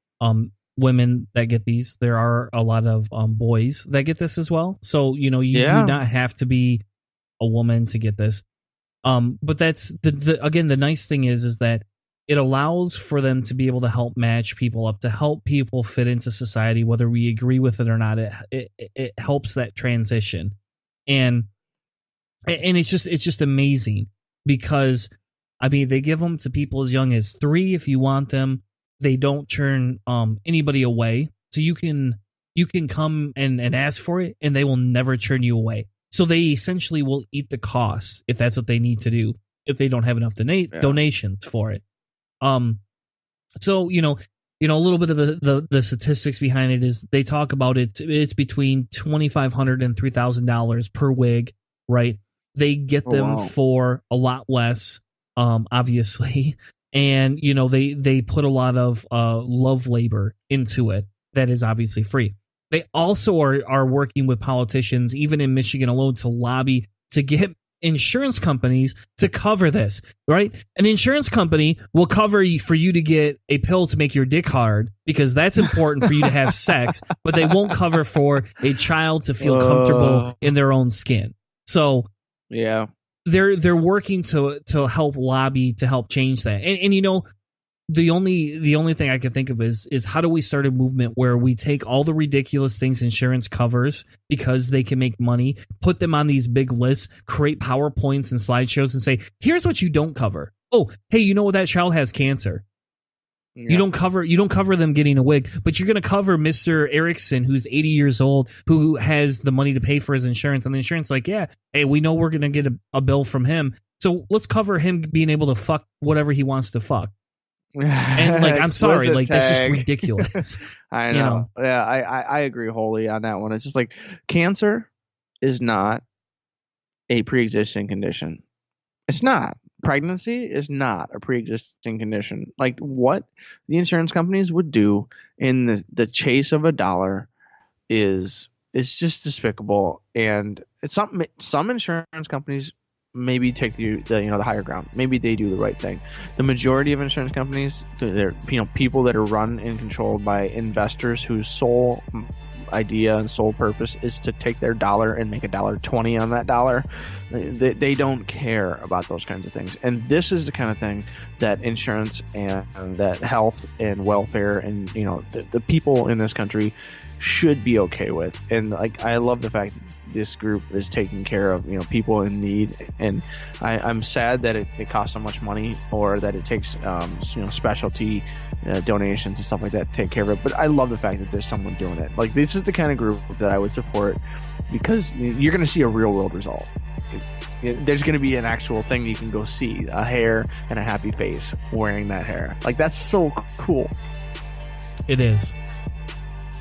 women that get these. There are a lot of boys that get this as well. So, you do not have to be a woman to get this. But that's again, the nice thing is that it allows for them to be able to help match people up, to help people fit into society, whether we agree with it or not. It helps that transition. And it's just amazing because, I mean, they give them to people as young as 3 if you want them. They don't turn anybody away. So you can come and ask for it, and they will never turn you away. So they essentially will eat the costs if that's what they need to do, if they don't have enough donations for it. So, a little bit of the statistics behind it is they talk about it's between $2,500 and $3,000 per wig, right? They get them for a lot less, obviously. And, they put a lot of love labor into it that is obviously free. They also are working with politicians, even in Michigan alone, to lobby to get insurance companies to cover this, right? An insurance company will cover for you to get a pill to make your dick hard because that's important for you to have sex, but they won't cover for a child to feel comfortable in their own skin. So yeah, they're working to help lobby to help change that. And the only thing I can think of is how do we start a movement where we take all the ridiculous things insurance covers because they can make money, put them on these big lists, create PowerPoints and slideshows and say, here's what you don't cover. Oh, hey, that child has cancer. Yeah. You don't cover them getting a wig, but you're going to cover Mr. Erickson, who's 80 years old, who has the money to pay for his insurance. And the insurance like, yeah, hey, we know we're going to get a bill from him. So let's cover him being able to fuck whatever he wants to fuck. And I'm sorry, that's just ridiculous. I know. Yeah, I agree wholly on that one. It's just like cancer is not a pre-existing condition. It's not. Pregnancy is not a pre-existing condition. Like what the insurance companies would do in the chase of a dollar is just despicable. And it's something some insurance companies maybe take the higher ground. Maybe they do the right thing. The majority of insurance companies, they're people that are run and controlled by investors whose sole idea and sole purpose is to take their dollar and make $1.20 on that dollar. They don't care about those kinds of things. And this is the kind of thing that insurance and that health and welfare and the people in this country should be okay with. And I love the fact that this group is taking care of people in need, and I'm sad that it costs so much money or that it takes specialty donations and stuff like that to take care of it. But I love the fact that there's someone doing it. Like, this is the kind of group that I would support because you're going to see a real world result. There's going to be an actual thing you can go see, a hair and a happy face wearing that hair. Like, that's so cool. It is.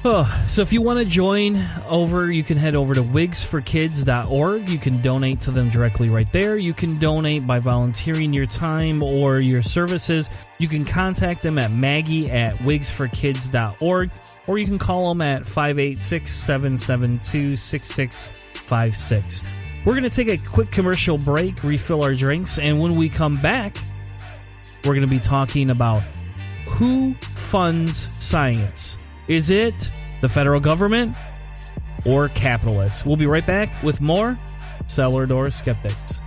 So if you want to join over, you can head over to wigsforkids.org. You can donate to them directly right there. You can donate by volunteering your time or your services. You can contact them at maggie@wigsforkids.org, or you can call them at 586-772-6656. We're going to take a quick commercial break, refill our drinks, and when we come back, we're going to be talking about who funds science. Is it the federal government or capitalists? We'll be right back with more Cellar Door Skeptics.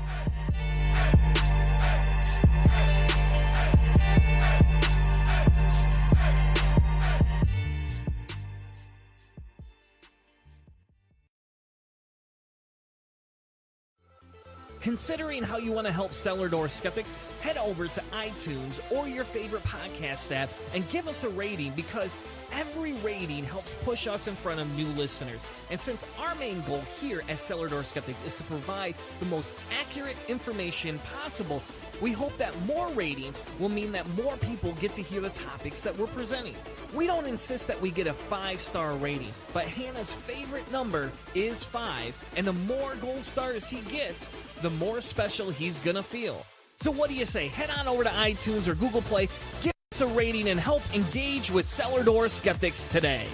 Considering how you want to help Cellar Door Skeptics, head over to iTunes or your favorite podcast app and give us a rating, because every rating helps push us in front of new listeners. And since our main goal here at Cellar Door Skeptics is to provide the most accurate information possible, we hope that more ratings will mean that more people get to hear the topics that we're presenting. We don't insist that we get a 5-star rating, but Hannah's favorite number is 5, and the more gold stars he gets, the more special he's gonna feel. So what do you say? Head on over to iTunes or Google Play, give us a rating, and help engage with Cellar Door Skeptics today.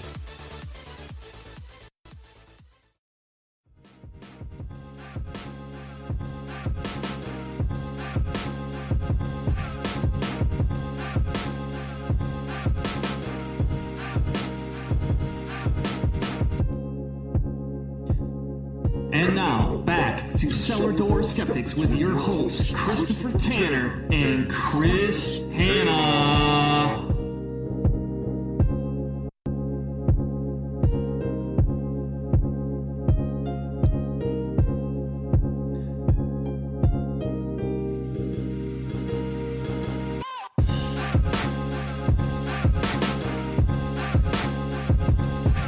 And now, back to Cellar Door Skeptics with your hosts, Christopher Tanner and Chris Hanna.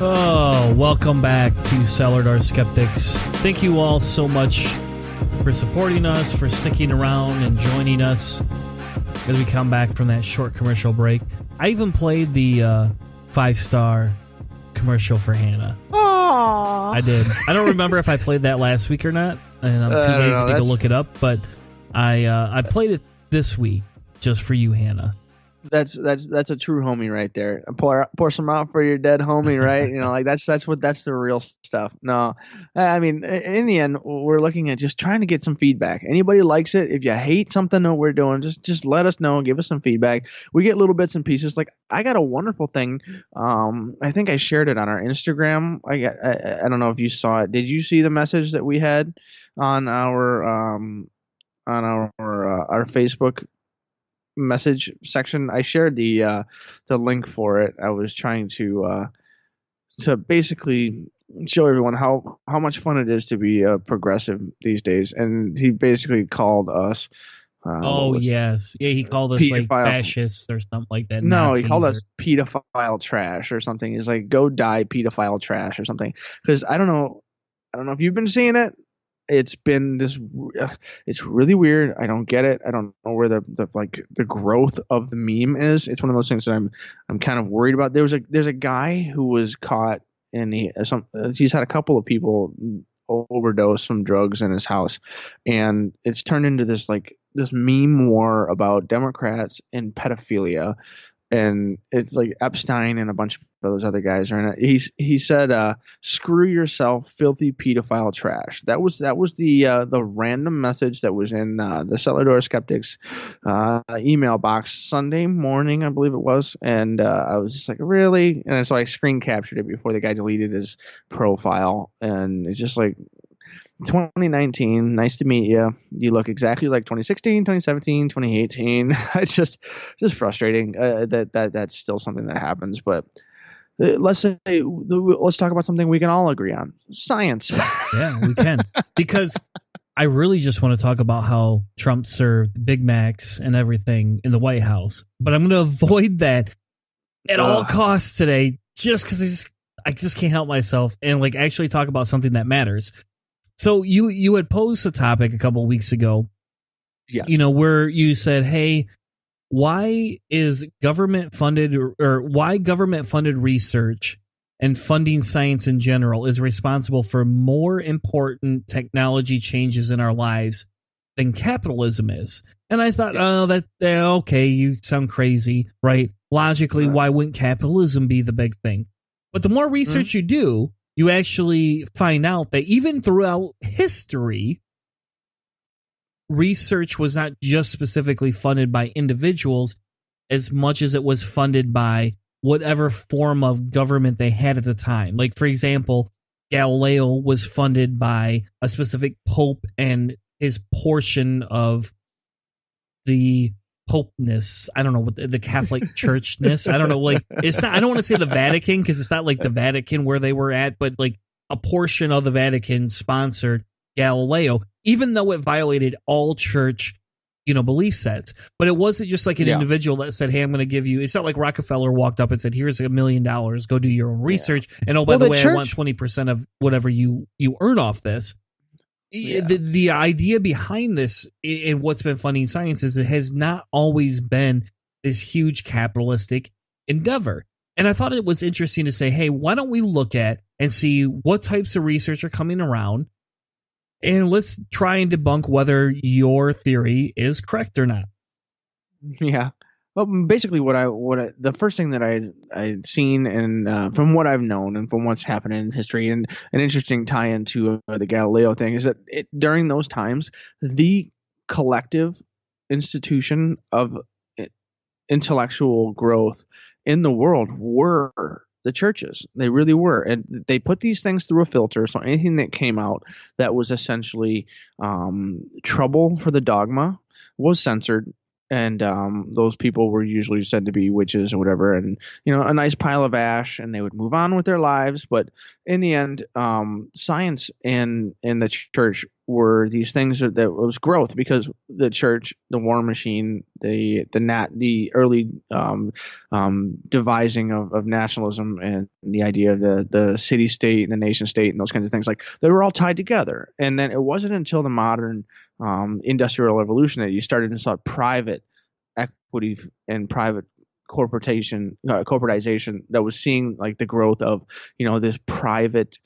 Oh, welcome back to Cellar Door Skeptics. Thank you all so much for supporting us, for sticking around and joining us as we come back from that short commercial break. I even played the 5-star commercial for Hannah. Aww. I did. I don't remember if I played that last week or not, and I'm too lazy to go look it up, but I played it this week just for you, Hannah. That's a true homie right there. Pour some out for your dead homie, right? You know, like that's the real stuff. No, I mean, in the end, we're looking at just trying to get some feedback. Anybody likes it? If you hate something that we're doing, just let us know. Give us some feedback. We get little bits and pieces. Like I got a wonderful thing. I think I shared it on our Instagram. I don't know if you saw it. Did you see the message that we had on our Facebook message section? I shared the link for it. I was trying to basically show everyone how much fun it is to be progressive these days, and he basically called us yes, yeah, he called us like fascists or something like that. No, Nazis, he called us pedophile trash or something. He's like, go die pedophile trash or something. Because I don't know if you've been seeing it. It's been it's really weird. I don't get it. I don't know where the growth of the meme is. It's one of those things that I'm kind of worried about. There's a guy who was caught, and he's had a couple of people overdose some drugs in his house, and it's turned into this meme war about Democrats and pedophilia. And it's like Epstein and a bunch of those other guys are in it. He said, "Screw yourself, filthy pedophile trash." That was the random message that was in the Cellar Door Skeptics email box Sunday morning, I believe it was. And I was just like, really? And so I screen captured it before the guy deleted his profile. And it's just like, 2019, nice to meet you. You look exactly like 2016, 2017, 2018. It's just frustrating that that's still something that happens. But let's talk about something we can all agree on: science. Yeah, we can, because I really just want to talk about how Trump served Big Macs and everything in the White House. But I'm going to avoid that at all costs today, just because I just can't help myself and actually talk about something that matters. So you had posed a topic a couple of weeks ago, yes, where you said, "Hey, why is government funded or why government funded research and funding science in general is responsible for more important technology changes in our lives than capitalism is. And I thought, okay, you sound crazy, right? Logically, why wouldn't capitalism be the big thing? But the more research you do, you actually find out that even throughout history, research was not just specifically funded by individuals as much as it was funded by whatever form of government they had at the time. Like, for example, Galileo was funded by a specific pope and his portion of the popeness. I don't know what the Catholic churchness. I don't know. Like, it's not. I don't want to say the Vatican because it's not like the Vatican where they were at, but like a portion of the Vatican sponsored Galileo, even though it violated all church, belief sets. But it wasn't just like an individual that said, "Hey, I'm going to give you." It's not like Rockefeller walked up and said, "Here's $1 million. Go do your own research." And by the way, I want 20% of whatever you earn off this. Yeah. The idea behind this and what's been funding science is it has not always been this huge capitalistic endeavor. And I thought it was interesting to say, hey, why don't we look at and see what types of research are coming around, and let's try and debunk whether your theory is correct or not. Yeah. Well, basically, the first thing that I'd seen, and from what I've known, and from what's happened in history, and an interesting tie-in to the Galileo thing, is that during those times, the collective institution of intellectual growth in the world were the churches. They really were, and they put these things through a filter. So anything that came out that was essentially trouble for the dogma was censored. And those people were usually said to be witches or whatever, and a nice pile of ash, and they would move on with their lives. But in the end, science and the church were these things that was growth, because the church, the war machine, the early devising of nationalism and the idea of the city state and the nation state and those kinds of things, like they were all tied together. And then it wasn't until the modern industrial revolution that you started to saw private equity and private corporatization that was seeing like the growth of this private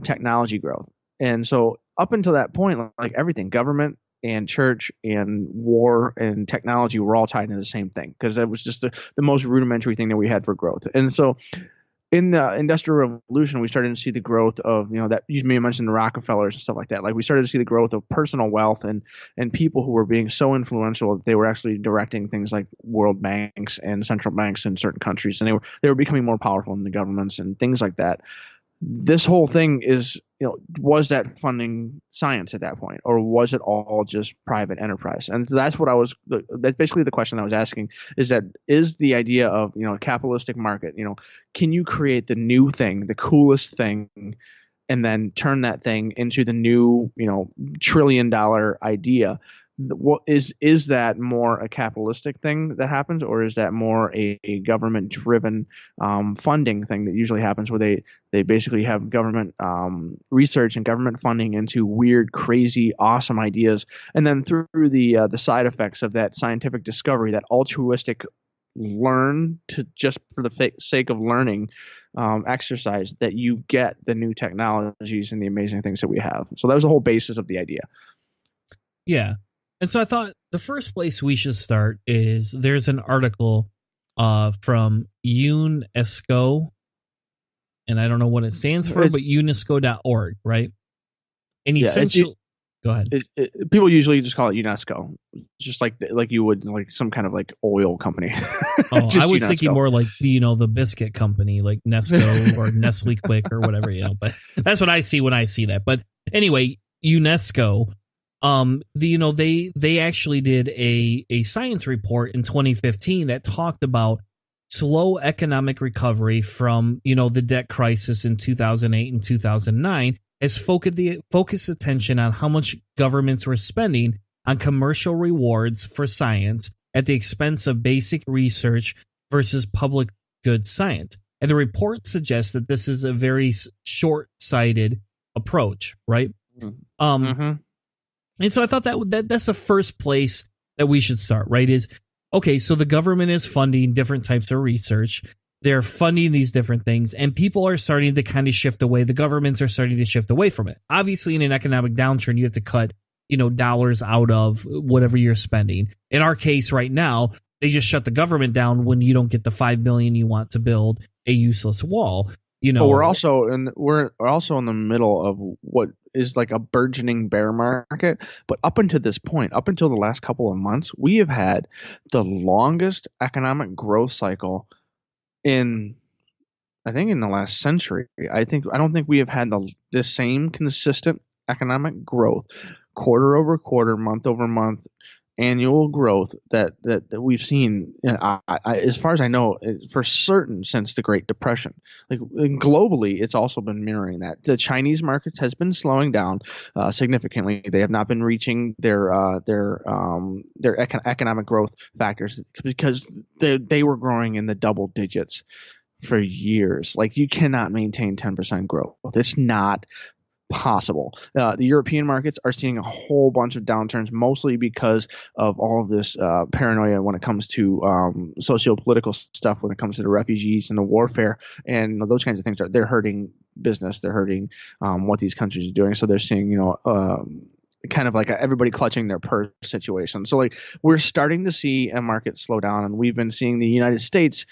technology growth. And so up until that point, like everything, government and church and war and technology were all tied into the same thing, because that was just the most rudimentary thing that we had for growth. And so in the Industrial Revolution, we started to see the growth of, that you may have mentioned the Rockefellers and stuff like that. Like we started to see the growth of personal wealth and people who were being so influential that they were actually directing things like world banks and central banks in certain countries, and they were becoming more powerful than the governments and things like that. This whole thing is, was that funding science at that point, or was it all just private enterprise? And that's what that's basically the question I was asking, is the idea of, a capitalistic market, can you create the new thing, the coolest thing, and then turn that thing into the new, $1 trillion idea? What is that more a capitalistic thing that happens, or is that more a government driven funding thing that usually happens, where they basically have government research and government funding into weird, crazy, awesome ideas, and then through the side effects of that scientific discovery, that altruistic learn to just for the sake of learning exercise, that you get the new technologies and the amazing things that we have. So that was the whole basis of the idea. Yeah. And so I thought the first place we should start is there's an article from UNESCO, and I don't know what it stands for, but UNESCO.org, right? And essentially, go ahead. People usually just call it UNESCO, just like you would like some kind of like oil company. I was UNESCO. Thinking more like the biscuit company, like Nesco or Nestle Quick or whatever, But that's what I see when I see that. But anyway, UNESCO. They actually did a science report in 2015 that talked about slow economic recovery from, the debt crisis in 2008 and 2009 has focused attention on how much governments were spending on commercial rewards for science at the expense of basic research versus public good science. And the report suggests that this is a very short-sighted approach, right? Mm-hmm. And so I thought that's the first place that we should start, right? Is, okay, so the government is funding different types of research. they're funding these different things, and people are starting to kind of shift away. The governments are starting to shift away from it. Obviously, in an economic downturn, you have to cut, dollars out of whatever you're spending. In our case right now, they just shut the government down when you don't get the $5 billion you want to build a useless wall. But we're also in the middle of what is like a burgeoning bear market. But up until this point, up until the last couple of months, we have had the longest economic growth cycle in the last century. I don't think we have had the same consistent economic growth, quarter over quarter, month over month, annual growth that we've seen, as far as I know, for certain since the Great Depression. Like globally, it's also been mirroring that. The Chinese market has been slowing down significantly. They have not been reaching their economic growth factors because they were growing in the double digits for years. Like you cannot maintain 10% growth. It's not possible. The European markets are seeing a whole bunch of downturns, mostly because of all of this paranoia when it comes to socio-political stuff, when it comes to the refugees and the warfare and those kinds of things. They're hurting business. They're hurting what these countries are doing. So they're seeing, kind of like everybody clutching their purse situation. So like we're starting to see a market slow down, and we've been seeing the United States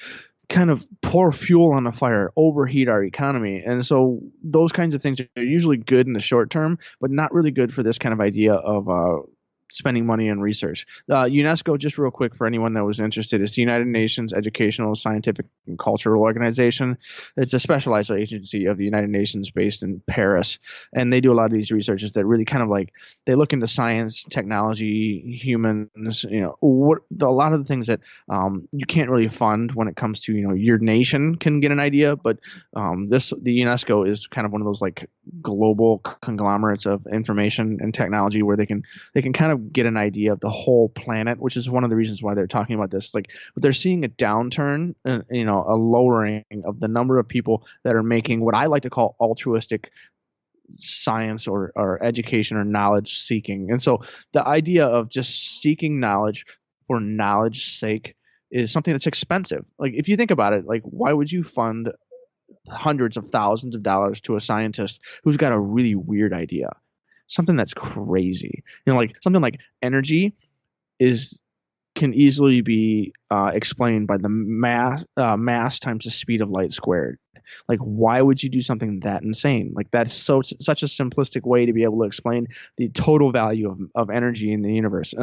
kind of pour fuel on the fire, overheat our economy. And so those kinds of things are usually good in the short term, but not really good for this kind of idea of spending money on research. UNESCO, just real quick for anyone that was interested, is the United Nations Educational, Scientific, and Cultural Organization. It's a specialized agency of the United Nations based in Paris, and they do a lot of these researches that really kind of like they look into science, technology, humans. A lot of the things that you can't really fund when it comes to your nation can get an idea, but the UNESCO is kind of one of those like global conglomerates of information and technology where they can kind of get an idea of the whole planet, which is one of the reasons why they're talking about this. Like they're seeing a downturn, a lowering of the number of people that are making what I like to call altruistic science or education or knowledge seeking. And so the idea of just seeking knowledge for knowledge's sake is something that's expensive. Like if you think about it, like why would you fund hundreds of thousands of dollars to a scientist who's got a really weird idea? Something that's crazy, like something like energy can easily be explained by the mass times the speed of light squared. Like, why would you do something that insane? Like that's such a simplistic way to be able to explain the total value of energy in the universe.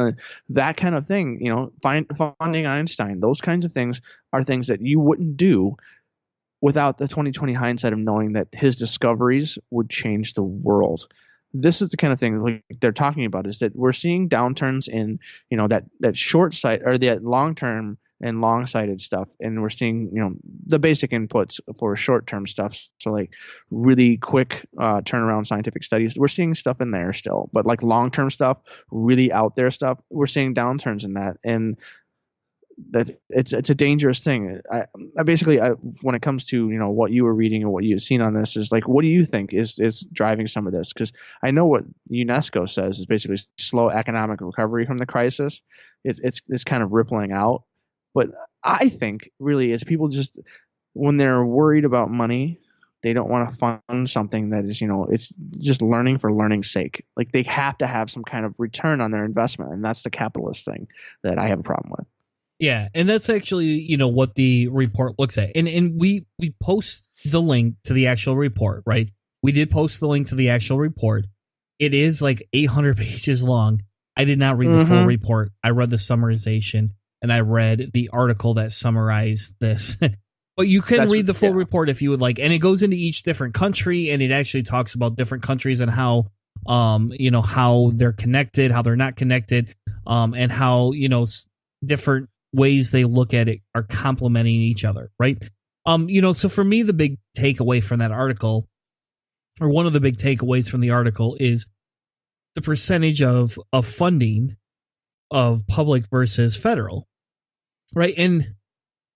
That kind of thing, finding Einstein, those kinds of things are things that you wouldn't do without the 2020 hindsight of knowing that his discoveries would change the world. This is the kind of thing like they're talking about, is that we're seeing downturns in, that short sight or that long term and long sighted stuff. And we're seeing, the basic inputs for short term stuff. So like really quick turnaround scientific studies, we're seeing stuff in there still, but like long term stuff, really out there stuff, we're seeing downturns in that. And that it's a dangerous thing. I basically when it comes to what you were reading and what you've seen on this is like, what do you think is driving some of this? Because I know what UNESCO says is basically slow economic recovery from the crisis. It's kind of rippling out, but I think really is people just when they're worried about money, they don't want to fund something that is it's just learning for learning's sake. Like they have to have some kind of return on their investment, and that's the capitalist thing that I have a problem with. Yeah, and that's actually, what the report looks at. And we post the link to the actual report, right? We did post the link to the actual report. It is like 800 pages long. I did not read the full report. I read the summarization, and I read the article that summarized this. But you can read the full report if you would like. And it goes into each different country, and it actually talks about different countries and how, how they're connected, how they're not connected, and how, different ways they look at it are complementing each other, right? So for me, the big takeaway from that article, or one of the big takeaways from the article, is the percentage of funding of public versus federal, right? And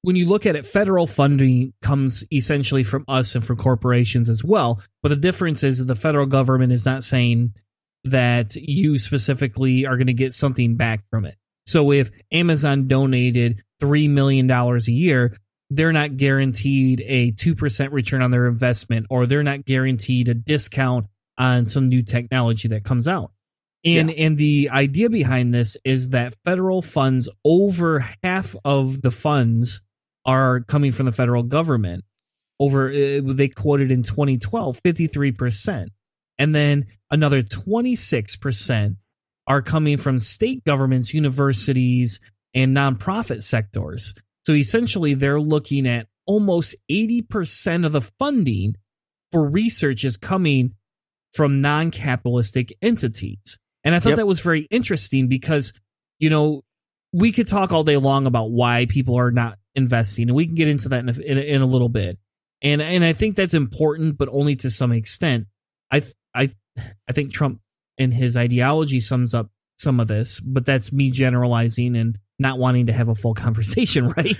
when you look at it, federal funding comes essentially from us and from corporations as well. But the difference is that the federal government is not saying that you specifically are going to get something back from it. So if Amazon donated $3 million a year, they're not guaranteed a 2% return on their investment, or they're not guaranteed a discount on some new technology that comes out. And the idea behind this is that federal funds, over half of the funds are coming from the federal government. They quoted in 2012, 53%. And then another 26% are coming from state governments, universities, and nonprofit sectors. So essentially, they're looking at almost 80% of the funding for research is coming from non-capitalistic entities. And I thought that was very interesting because, we could talk all day long about why people are not investing, and we can get into that in a little bit. And I think that's important, but only to some extent. I think Trump and his ideology sums up some of this, but that's me generalizing and not wanting to have a full conversation, right?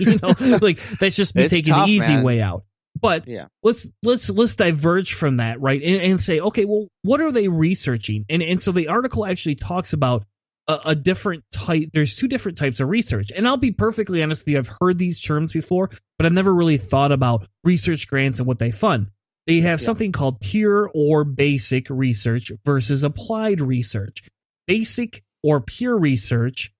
Like that's just me taking the easy way out. But let's diverge from that, right? And say, okay, well, what are they researching? And so the article actually talks about a different type. There's two different types of research. And I'll be perfectly honest with you, I've heard these terms before, but I've never really thought about research grants and what they fund. They have something called pure or basic research versus applied research. Basic or pure research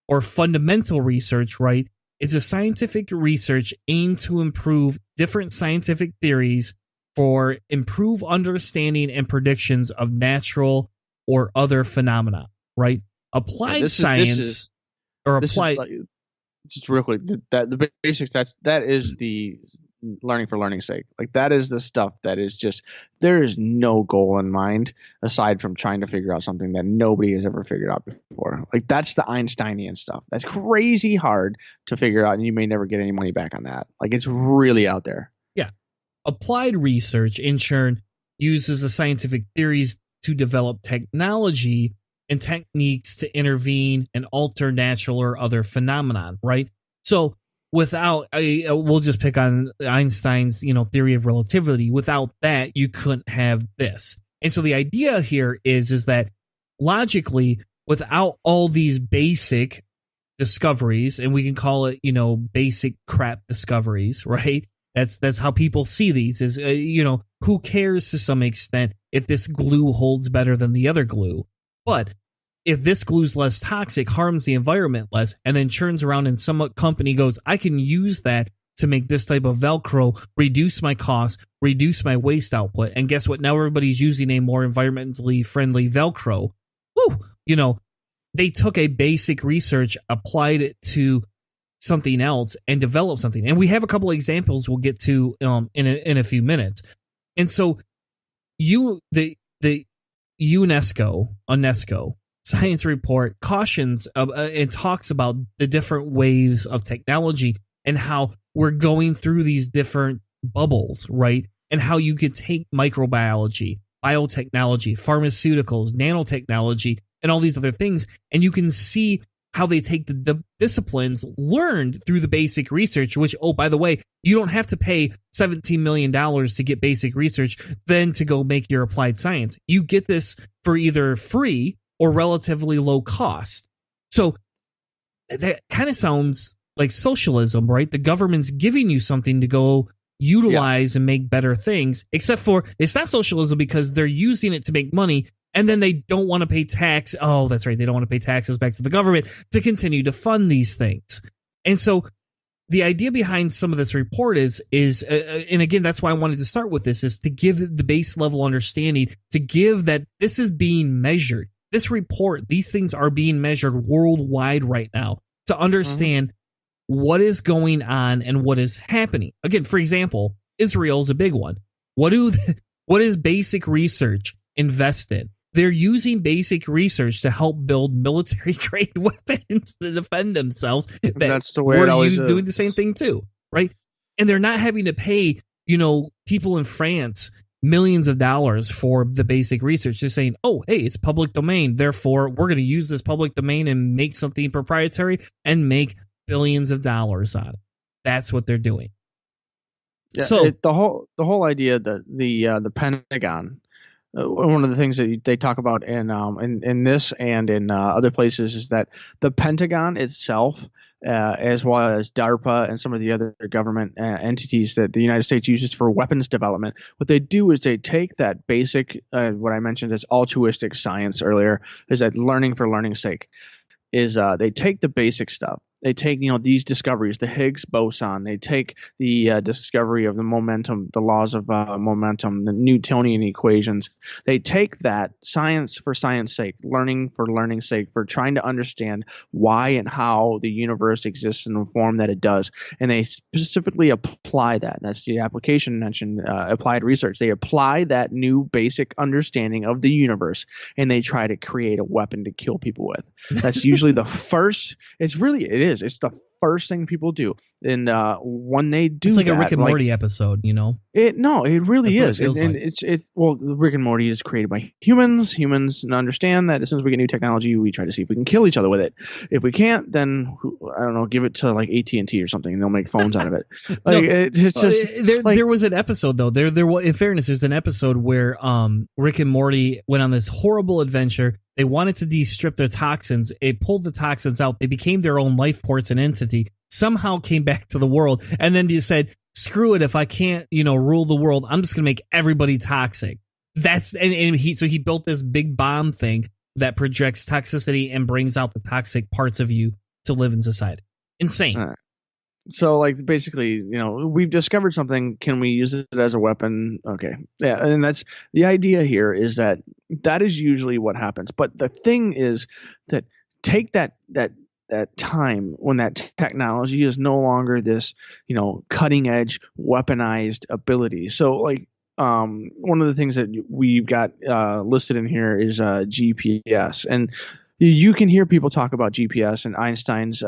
or fundamental research, right, is a scientific research aimed to improve different scientific theories for improved understanding and predictions of natural or other phenomena, right? Applied science just real quick, the basics, that is the learning for learning's sake. Like that is the stuff that is just, there is no goal in mind aside from trying to figure out something that nobody has ever figured out before. Like that's the Einsteinian stuff. That's crazy hard to figure out, and you may never get any money back on that. Like it's really out there. Yeah. Applied research, in turn, uses the scientific theories to develop technology and techniques to intervene and alter natural or other phenomenon, right? So we'll just pick on Einstein's, theory of relativity. Without that, you couldn't have this. And so the idea here is that logically, without all these basic discoveries, and we can call it, basic crap discoveries, right? That's how people see these is, who cares to some extent if this glue holds better than the other glue? But if this glue's less toxic, harms the environment less, and then turns around and some company goes, I can use that to make this type of Velcro, reduce my cost, reduce my waste output. And guess what? Now everybody's using a more environmentally friendly Velcro. Woo! They took a basic research, applied it to something else, and developed something. And we have a couple of examples we'll get to in a few minutes. And so the UNESCO science report cautions and talks about the different waves of technology and how we're going through these different bubbles, right? And how you could take microbiology, biotechnology, pharmaceuticals, nanotechnology, and all these other things, and you can see how they take the disciplines learned through the basic research, which, oh, by the way, you don't have to pay $17 million to get basic research, then to go make your applied science. You get this for either free or relatively low cost. So that kind of sounds like socialism, right? The government's giving you something to go utilize and make better things, except for it's not socialism because they're using it to make money, and then they don't want to pay tax. Oh, that's right. They don't want to pay taxes back to the government to continue to fund these things. And so the idea behind some of this report is and again, that's why I wanted to start with this, is to give the base level understanding, to give that this is being measured. This report, these things are being measured worldwide right now to understand what is going on and what is happening. Again, for example, Israel's a big one. What is basic research invest in? They're using basic research to help build military-grade weapons to defend themselves. That's the way it always is. Doing the same thing too, right? And they're not having to pay, people in France millions of dollars for the basic research. They're saying, oh, hey, it's public domain. Therefore, we're going to use this public domain and make something proprietary and make billions of dollars on it. That's what they're doing. Yeah, so the whole idea that the Pentagon one of the things that they talk about in this and in other places is that the Pentagon itself, as well as DARPA and some of the other government entities that the United States uses for weapons development, what they do is they take that basic, what I mentioned as altruistic science earlier, is that learning for learning's sake, is they take the basic stuff. They take, these discoveries, the Higgs boson. They take the discovery of the momentum, the laws of momentum, the Newtonian equations. They take that science for science sake, learning for learning's sake, for trying to understand why and how the universe exists in the form that it does. And they specifically apply that. That's the application mentioned, applied research. They apply that new basic understanding of the universe, and they try to create a weapon to kill people with. That's usually the first. It is. It's the first thing people do, and when they do, it's like that, a Rick and Morty episode, It really That's is. what it feels like. Well, Rick and Morty is created by humans. Humans understand that as soon as we get new technology, we try to see if we can kill each other with it. If we can't, then I don't know, give it to like AT&T or something, and they'll make phones out of it. It's just there was an episode though. There, in fairness, there's an episode where Rick and Morty went on this horrible adventure. They wanted to de-strip their toxins. They pulled the toxins out. They became their own life force and entity. Somehow came back to the world, and then you said, "Screw it! If I can't, rule the world, I'm just gonna make everybody toxic." And he built this big bomb thing that projects toxicity and brings out the toxic parts of you to live in society. Insane. So, basically, we've discovered something. Can we use it as a weapon? Okay. Yeah. And that's the idea here, is that is usually what happens. But the thing is that take that time when that technology is no longer this, cutting edge weaponized ability. So, one of the things that we've got listed in here is GPS. And you can hear people talk about GPS and Einstein's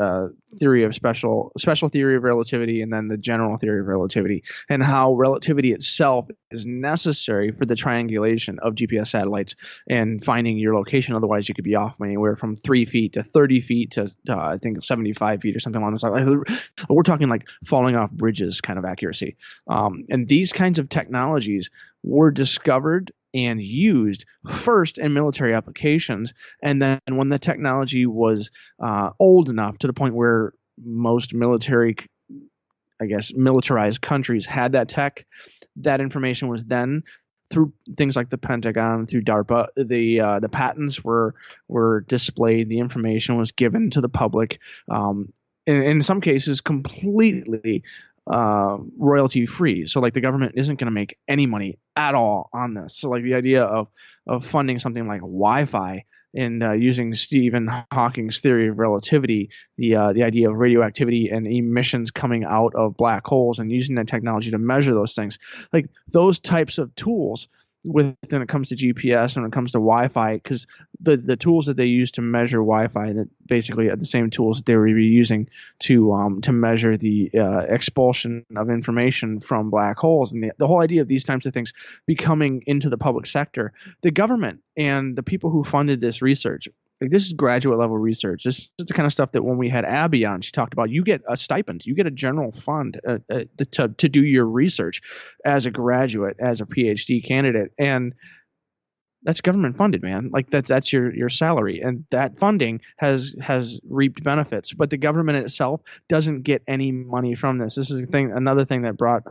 theory of special theory of relativity, and then the general theory of relativity, and how relativity itself is necessary for the triangulation of GPS satellites and finding your location. Otherwise, you could be off anywhere from 3 feet to 30 feet to I think 75 feet or something along those lines. We're talking like falling off bridges kind of accuracy. And these kinds of technologies were discovered and used first in military applications, and then when the technology was old enough to the point where most militarized countries had that tech, that information was then, through things like the Pentagon, through DARPA, the patents were displayed, the information was given to the public, in some cases completely royalty free. So the government isn't going to make any money at all on this. So the idea of funding something like Wi-Fi and using Stephen Hawking's theory of relativity, the idea of radioactivity and emissions coming out of black holes, and using that technology to measure those things, those types of tools. When it comes to GPS and when it comes to Wi-Fi, because the tools that they use to measure Wi-Fi, that basically are the same tools that they were using to measure the expulsion of information from black holes, and the whole idea of these types of things becoming into the public sector, the government and the people who funded this research. This is graduate level research. This is the kind of stuff that when we had Abby on, she talked about. You get a stipend, you get a general fund to do your research as a graduate, as a PhD candidate, and that's government funded, man. That's your salary, and that funding has reaped benefits. But the government itself doesn't get any money from this. This is another thing that brought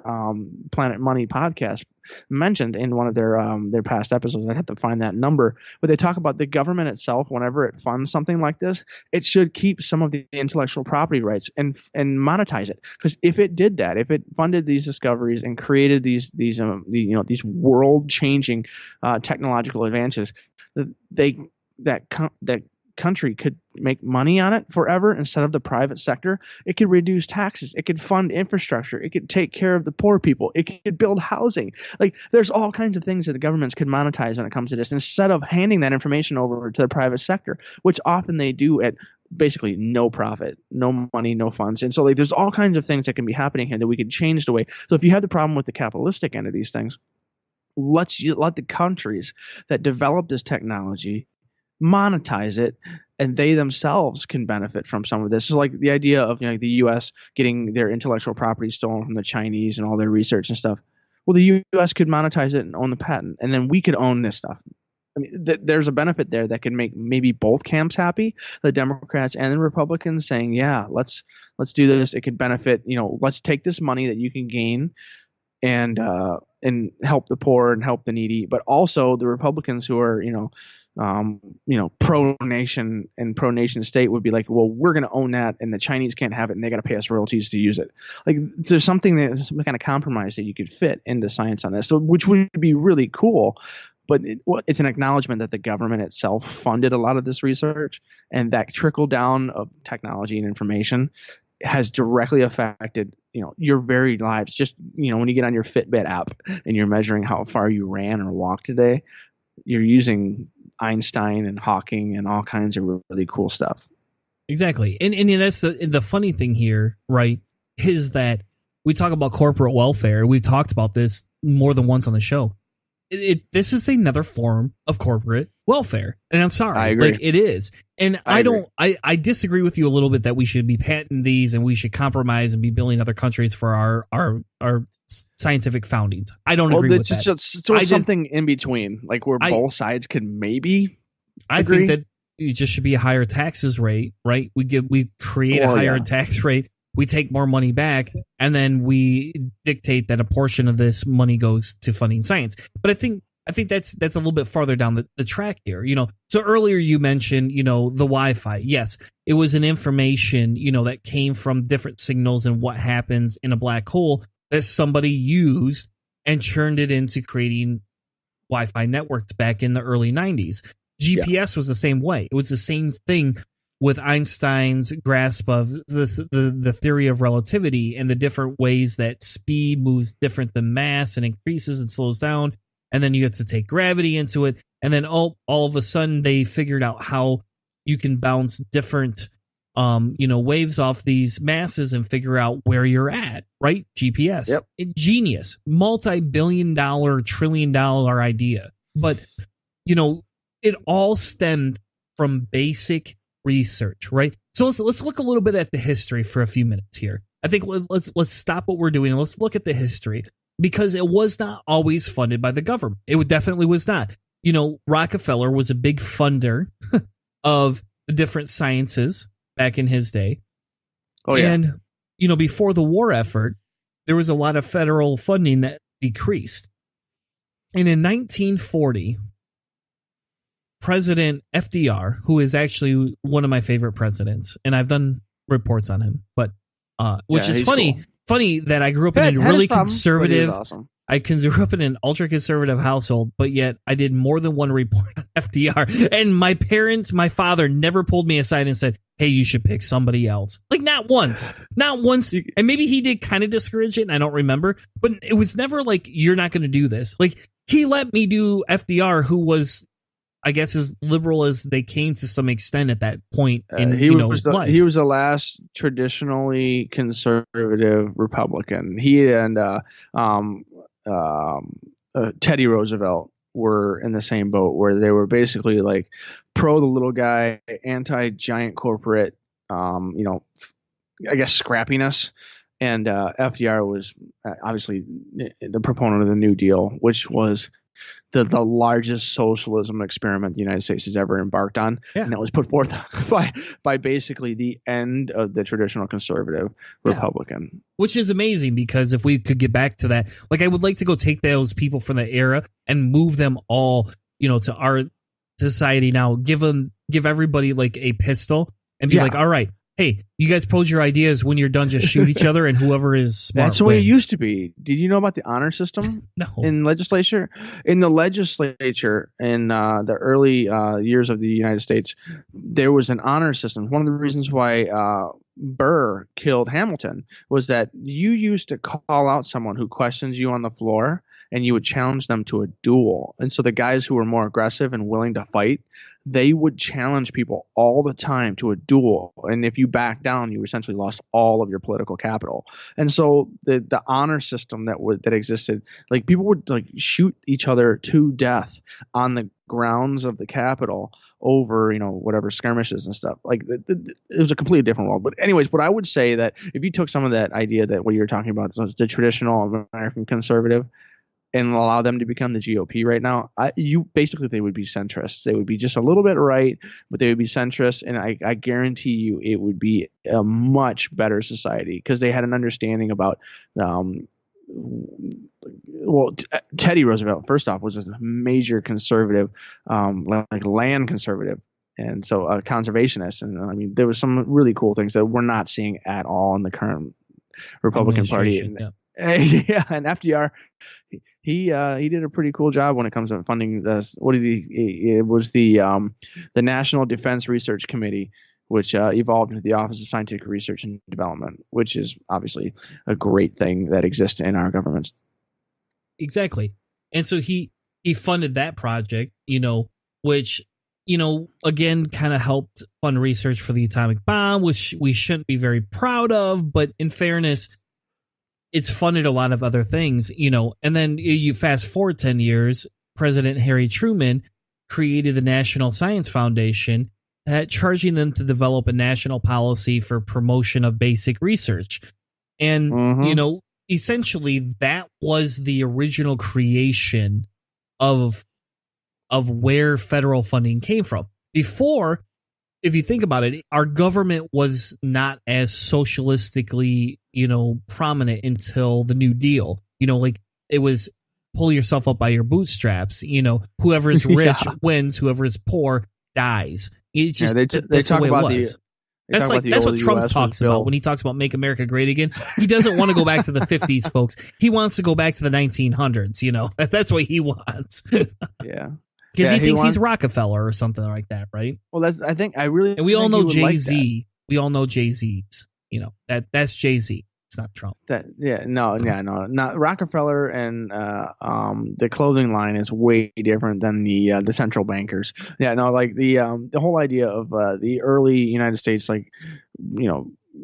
Planet Money podcast mentioned in one of their past episodes. I'd have to find that number, but they talk about the government itself. Whenever it funds something like this, it should keep some of the intellectual property rights and monetize it. Because if it did that, if it funded these discoveries and created these world changing technological advances, that country could make money on it forever instead of the private sector. It could reduce taxes. It could fund infrastructure. It could take care of the poor people. It could build housing. There's all kinds of things that the governments could monetize when it comes to this, instead of handing that information over to the private sector, which often they do at basically no profit, no money, no funds. And so there's all kinds of things that can be happening here that we could change the way. So if you have the problem with the capitalistic end of these things, let the countries that develop this technology monetize it, and they themselves can benefit from some of this. So the idea of the U.S. getting their intellectual property stolen from the Chinese and all their research and stuff. well, the U.S. could monetize it and own the patent, and then we could own this stuff. I mean, there's a benefit there that can make maybe both camps happy, the Democrats and the Republicans, saying, yeah, let's do this. It could benefit, let's take this money that you can gain and help the poor and help the needy, but also the Republicans who are, pro nation and pro nation state would be like, well, we're going to own that, and the Chinese can't have it, and they got to pay us royalties to use it. Like, there's some kind of compromise that you could fit into science on this, so which would be really cool. But it's an acknowledgement that the government itself funded a lot of this research, and that trickle down of technology and information has directly affected, your very lives. Just, when you get on your Fitbit app and you're measuring how far you ran or walked today, you're using Einstein and Hawking and all kinds of really cool stuff. Exactly. And that's the funny thing here, right, is that we talk about corporate welfare. We've talked about this more than once on the show. This is another form of corporate welfare, and I'm sorry, I agree. Like, it is. And I disagree with you a little bit that we should be patenting these and we should compromise and be building other countries for our scientific foundings. I don't agree with that. So it's something in between, like where both sides could maybe agree. I think that it just should be a higher taxes rate, right? We create a higher tax rate. We take more money back, and then we dictate that a portion of this money goes to funding science. But I think that's a little bit farther down the track here. So earlier you mentioned, the Wi-Fi. Yes, it was an information, that came from different signals and what happens in a black hole that somebody used and churned it into creating Wi-Fi networks back in the early 90s. GPS was the same way. It was the same thing with Einstein's grasp of the theory of relativity and the different ways that speed moves different than mass and increases and slows down. And then you have to take gravity into it. And then all of a sudden they figured out how you can bounce different waves off these masses and figure out where you're at, right? GPS. Yep. Genius. Multi-billion-dollar, trillion-dollar idea. But, it all stemmed from basic research, right? So let's look a little bit at the history for a few minutes here. I think let's stop what we're doing and let's look at the history, because it was not always funded by the government. It definitely was not. Rockefeller was a big funder of the different sciences back in his day. Oh yeah. And before the war effort, there was a lot of federal funding that decreased. And in 1940, President FDR, who is actually one of my favorite presidents, and I've done reports on him, but which is funny. Cool. Funny that I grew up in a really conservative. Awesome. I grew up in an ultra conservative household, but yet I did more than one report on FDR. And my father never pulled me aside and said, "Hey, you should pick somebody else." Like, not once. And maybe he did kind of discourage it, and I don't remember. But it was never like, "You're not going to do this." Like, he let me do FDR, who was, I guess, as liberal as they came to some extent at that point in life. He was the last traditionally conservative Republican. He and Teddy Roosevelt were in the same boat, where they were basically like pro the little guy, anti giant corporate, I guess scrappiness. And FDR was obviously the proponent of the New Deal, which was the largest socialism experiment the United States has ever embarked on. Yeah. And it was put forth by basically the end of the traditional conservative Republican. Which is amazing, because if we could get back to that, like, I would like to go take those people from the era and move them all, to our society now, give everybody like a pistol and be like, all right, hey, you guys pose your ideas. When you're done, just shoot each other, and whoever is smart That's the way it used to be. Did you know about the honor system? No. In the legislature in the early years of the United States, there was an honor system. One of the reasons why Burr killed Hamilton was that you used to call out someone who questions you on the floor, and you would challenge them to a duel. And so the guys who were more aggressive and willing to fight, they would challenge people all the time to a duel. And if you back down, you essentially lost all of your political capital. And so the honor system that existed, like, people would like shoot each other to death on the grounds of the Capitol over, whatever skirmishes and stuff. Like, it was a completely different world. But anyways, what I would say, that if you took some of that idea, that what you're talking about, the traditional American conservative, and allow them to become the GOP right now, they would be centrist. They would be just a little bit right, but they would be centrist, and I guarantee you it would be a much better society because they had an understanding about Teddy Roosevelt, first off, was a major conservative, like land conservative, and so a conservationist. And I mean, there was some really cool things that we're not seeing at all in the current Republican Party. And, yeah, and FDR, he did a pretty cool job when it comes to funding this. What did it was the National Defense Research Committee, which evolved into the Office of Scientific Research and Development, which is obviously a great thing that exists in our governments. Exactly. And so he funded that project, which, again, kind of helped fund research for the atomic bomb, which we shouldn't be very proud of. But in fairness, it's funded a lot of other things, and then you fast forward 10 years, President Harry Truman created the National Science Foundation, charging them to develop a national policy for promotion of basic research. And, essentially that was the original creation of where federal funding came from. Before, if you think about it, our government was not as socialistically, prominent until the New Deal. Like it was pull yourself up by your bootstraps. Whoever is rich wins, whoever is poor dies. It's just they talk about that's what Trump talks about when he talks about make America great again. He doesn't want to go back to the 50s, folks. He wants to go back to the 1900s. That's what he wants. Yeah. Because he thinks he's Rockefeller or something like that, right? Well, and we all know Jay-Z. We all know Jay-Z's. That's Jay-Z. It's not Trump. Not Rockefeller, and the clothing line is way different than the central bankers. Like the whole idea of the early United States, like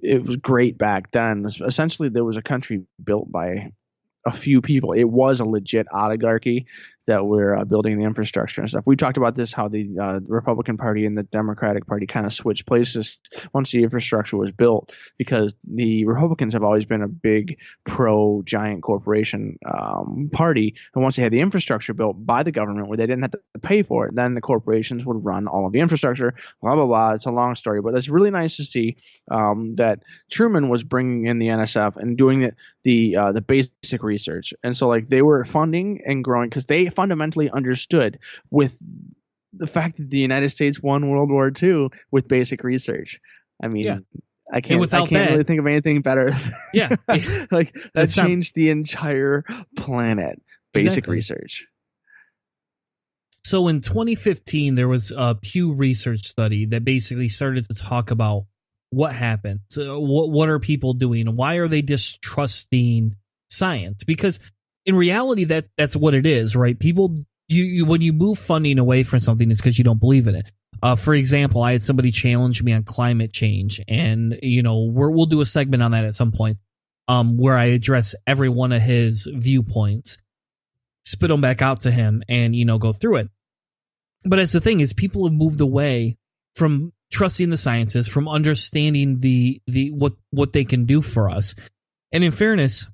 it was great back then. Essentially, there was a country built by a few people. It was a legit oligarchy that were building the infrastructure and stuff. We talked about this, how the Republican Party and the Democratic Party kind of switched places once the infrastructure was built, because the Republicans have always been a big pro giant corporation party. And once they had the infrastructure built by the government where they didn't have to pay for it, then the corporations would run all of the infrastructure, blah, blah, blah. It's a long story, but it's really nice to see that Truman was bringing in the NSF and doing the basic research. And so like they were funding and growing because they fundamentally understood with the fact that the United States won World War II with basic research. I mean, I can't really think of anything better. Yeah. Like that changed the entire planet. Basic research. So in 2015, there was a Pew Research study that basically started to talk about what happened. So what are people doing? Why are they distrusting science? Because in reality, that's what it is, right? People, you when you move funding away from something, it's because you don't believe in it. For example, I had somebody challenge me on climate change, and we'll do a segment on that at some point, where I address every one of his viewpoints, spit them back out to him, and go through it. But as the thing is, people have moved away from trusting the sciences, from understanding the what they can do for us. And in fairness,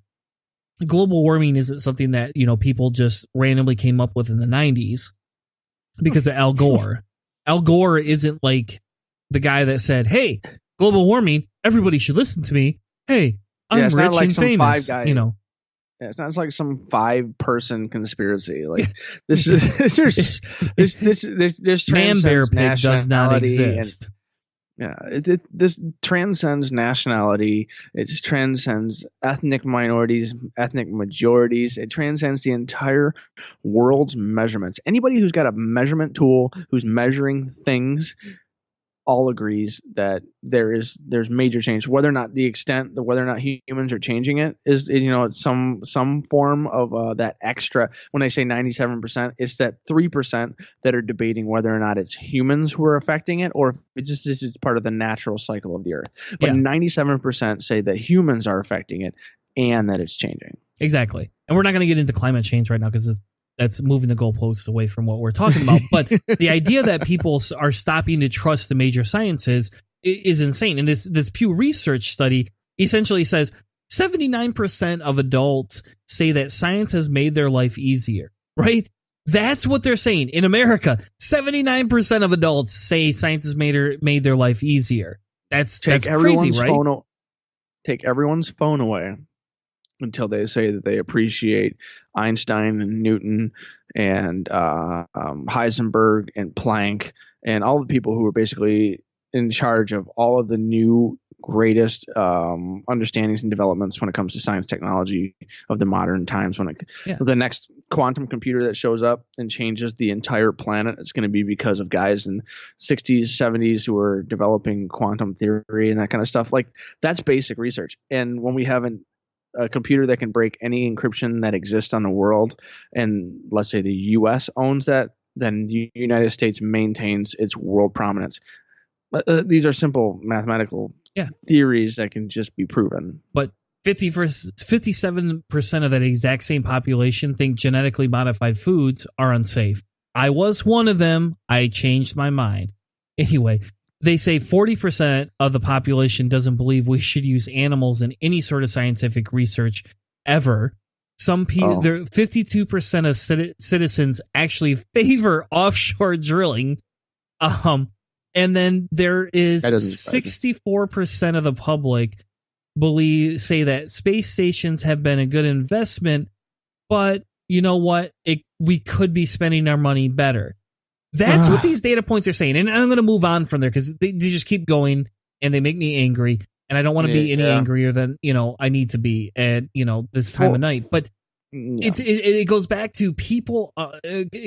global warming isn't something that people just randomly came up with in the 90s because of Al Gore. Al Gore isn't like the guy that said, "Hey, global warming, everybody should listen to me. Hey, I'm rich not like and famous." Yeah, it's not like some 5-person conspiracy. Like this is this Man Bear Pig does not exist. This transcends nationality. It just transcends ethnic minorities, ethnic majorities. It transcends the entire world's measurements. Anybody who's got a measurement tool, who's measuring things, all agrees that there's major change. Whether or not the extent, whether or not humans are changing it is, it's some form of that extra. When I say 97%, it's that 3% that are debating whether or not it's humans who are affecting it, or if it's just part of the natural cycle of the earth. But 97% say that humans are affecting it and that it's changing. Exactly. And we're not going to get into climate change right now because that's moving the goalposts away from what we're talking about. But the idea that people are stopping to trust the major sciences is insane. And this Pew Research study essentially says, 79% of adults say that science has made their life easier, right? That's what they're saying. In America, 79% of adults say science has made their life easier. That's crazy, right? Take everyone's phone away until they say that they appreciate Einstein and Newton and Heisenberg and Planck and all the people who were basically in charge of all of the new greatest understandings and developments when it comes to science technology of the modern times. The next quantum computer that shows up and changes the entire planet, it's going to be because of guys in 60s, 70s who are developing quantum theory and that kind of stuff. Like, that's basic research. And when we have a computer that can break any encryption that exists on the world, and let's say the U.S. owns that, then the United States maintains its world prominence. These are simple mathematical theories that can just be proven. But 57% of that exact same population think genetically modified foods are unsafe. I was one of them. I changed my mind. Anyway, they say 40% of the population doesn't believe we should use animals in any sort of scientific research ever. Some people, 52% of citizens actually favor offshore drilling. And then there is 64% of the public say that space stations have been a good investment, but you know what? We could be spending our money better. That's what these data points are saying. And I'm going to move on from there because they just keep going and they make me angry. And I don't want to be any angrier than, I need to be at, this time of night. But it goes back to people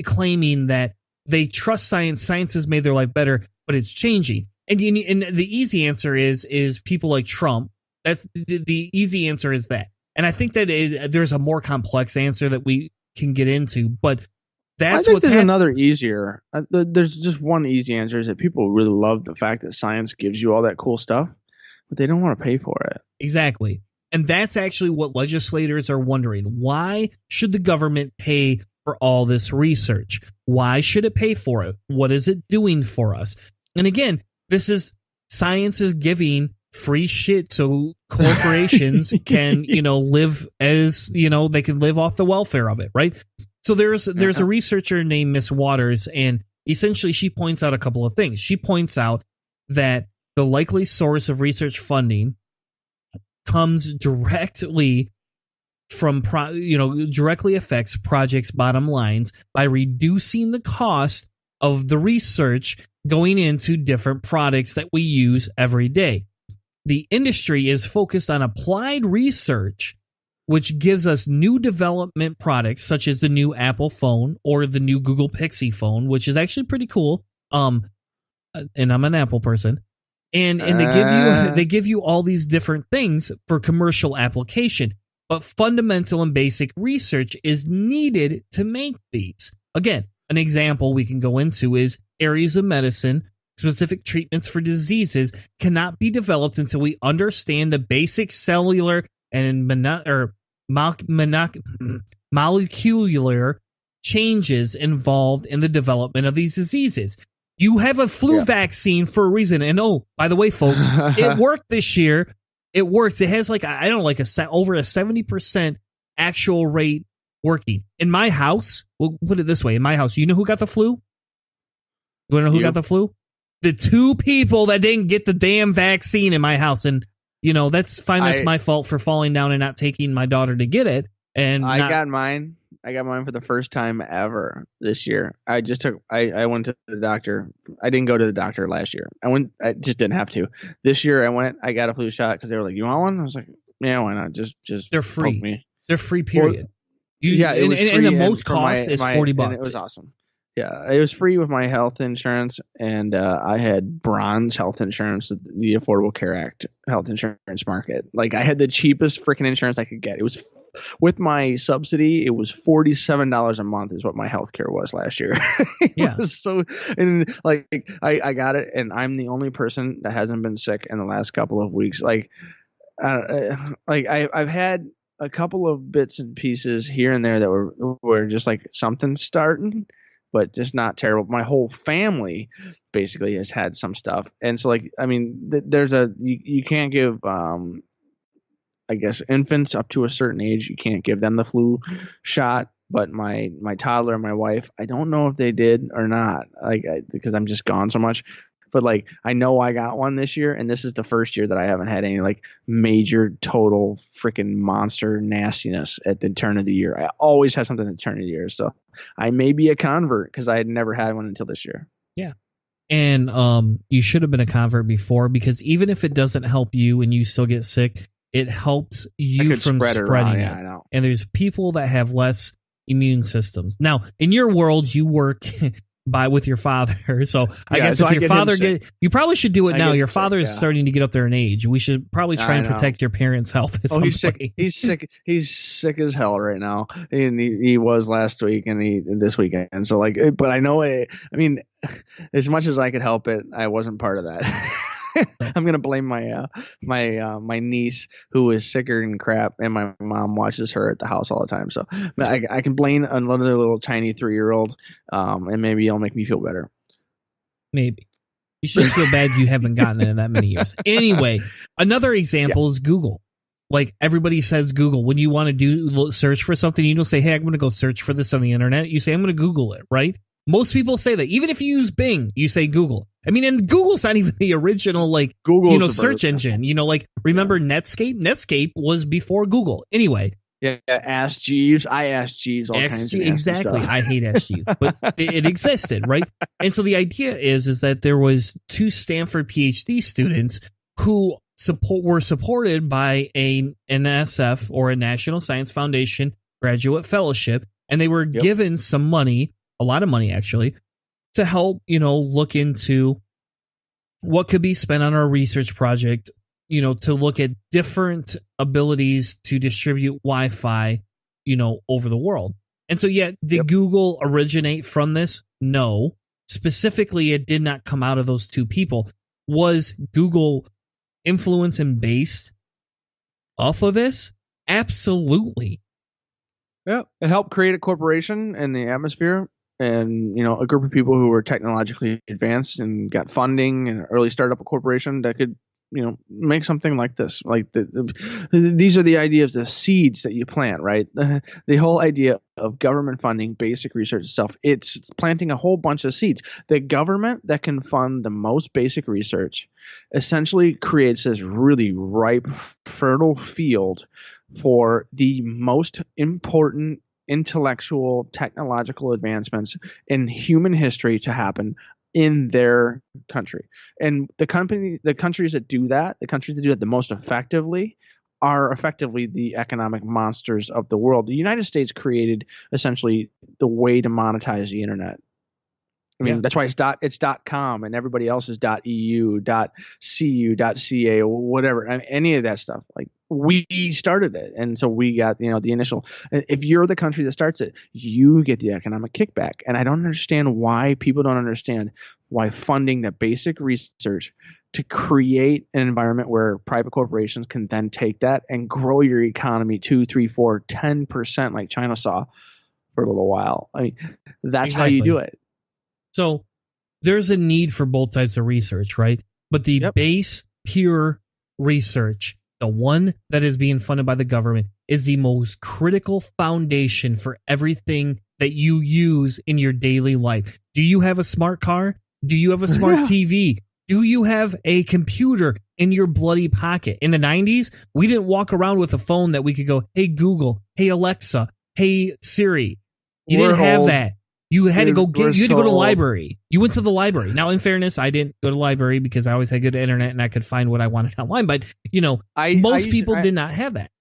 claiming that they trust science. Science has made their life better, but it's changing. And the easy answer is people like Trump. That's the easy answer is that. And I think that there's a more complex answer that we can get into, but that's what's happening. Another easier. There's just one easy answer is that people really love the fact that science gives you all that cool stuff, but they don't want to pay for it. Exactly. And that's actually what legislators are wondering. Why should the government pay for all this research? Why should it pay for it? What is it doing for us? And again, science is giving free shit so corporations can, live as, they can live off the welfare of it, right? So there's a researcher named Miss Waters, and essentially she points out a couple of things. She points out that the likely source of research funding comes directly from directly affects projects' bottom lines by reducing the cost of the research going into different products that we use every day. The industry is focused on applied research, which gives us new development products such as the new Apple phone or the new Google Pixie phone, which is actually pretty cool. And I'm an Apple person. And they give you all these different things for commercial application, but fundamental and basic research is needed to make these. Again, an example we can go into is areas of medicine, specific treatments for diseases cannot be developed until we understand the basic cellular and molecular changes involved in the development of these diseases. You have a flu vaccine for a reason. And by the way, folks, it worked this year. It works. It has over a 70% actual rate working. In my house, we'll put it this way. In my house, you know who got the flu? You want to know who got the flu? The two people that didn't get the damn vaccine in my house. And, that's fine. That's my fault for falling down and not taking my daughter to get it. And I got mine for the first time ever this year. I went to the doctor. I didn't go to the doctor last year. I just didn't have to. This year I went, I got a flu shot because they were like, you want one? I was like, yeah, why not? Just they're free. Poke me. They're free, period. It was free, and the most cost is $40. And it was awesome. Yeah, it was free with my health insurance, and I had bronze health insurance, the Affordable Care Act health insurance market. Like, I had the cheapest freaking insurance I could get. It was with my subsidy. It was $47 a month is what my health care was last year. It was so, and like I got it, and I'm the only person that hasn't been sick in the last couple of weeks. I've had a couple of bits and pieces here and there that were just like something starting, but just not terrible. My whole family basically has had some stuff. And so, you can't give I guess infants up to a certain age, you can't give them the flu shot. But my toddler and my wife, I don't know if they did or not, because I'm just gone so much. But like, I know I got one this year, and this is the first year that I haven't had any like major total freaking monster nastiness at the turn of the year. I always have something at the turn of the year, so I may be a convert because I had never had one until this year. Yeah. And you should have been a convert before, because even if it doesn't help you and you still get sick, it helps you from spreading it. Yeah, I know. And there's people that have less immune systems. Now, in your world, you work with your father. So I guess if your father you probably should do it now. Your father is starting to get up there in age. We should probably try and protect your parents' health. He's sick. He's sick. He's sick as hell right now. And he was last week and this weekend. So like, but I know I mean, as much as I could help it, I wasn't part of that. I'm gonna blame my niece, who is sicker than crap, and my mom watches her at the house all the time. So I can blame another little tiny 3-year-old, and maybe it'll make me feel better. Maybe you should feel bad you haven't gotten it in that many years. Anyway, another example is Google. Like, everybody says Google. When you want to do search for something, you don't say, "Hey, I'm going to go search for this on the internet." You say, "I'm going to Google it," right? Most people say that. Even if you use Bing, you say Google. I mean, and Google's not even the original, like, search engine. Like, remember Netscape? Netscape was before Google. Anyway. Yeah, Ask Jeeves. I asked Jeeves all kinds of exactly. stuff. I hate Ask Jeeves, but it existed, right? And so the idea is that there was 2 Stanford PhD students who were supported by an NSF, or a National Science Foundation graduate fellowship, and they were given some money, a lot of money actually, to help, look into what could be spent on our research project, to look at different abilities to distribute Wi-Fi, over the world. And so, did Google originate from this? No. Specifically, it did not come out of those 2 people. Was Google influenced and based off of this? Absolutely. Yeah, it helped create a corporation in the atmosphere. And, a group of people who were technologically advanced and got funding and early startup a corporation that could, make something like this. Like these are the ideas, the seeds that you plant, right? The whole idea of government funding basic research stuff, it's planting a whole bunch of seeds. The government that can fund the most basic research essentially creates this really ripe, fertile field for the most important intellectual, technological advancements in human history to happen in their country. And the countries that do that, the most effectively, are effectively the economic monsters of the world. The United States created essentially the way to monetize the internet. I mean, that's why it's .com, and everybody else is .eu, .cu, .ca, whatever. I mean, any of that stuff. Like, we started it, and so we got the initial. If you're the country that starts it, you get the economic kickback. And I don't understand why people don't understand why funding the basic research to create an environment where private corporations can then take that and grow your economy 2, 3, 4, 10%, like China saw for a little while. I mean, that's how you do it. So there's a need for both types of research, right? But the base, pure research, the one that is being funded by the government, is the most critical foundation for everything that you use in your daily life. Do you have a smart car? Do you have a smart TV? Do you have a computer in your bloody pocket? In the 90s, we didn't walk around with a phone that we could go, "Hey, Google, hey, Alexa, hey, Siri." You didn't have that. You had to go you had to go to the library. You went to the library. Now, in fairness, I didn't go to the library because I always had good internet and I could find what I wanted online. But, most people did not have that.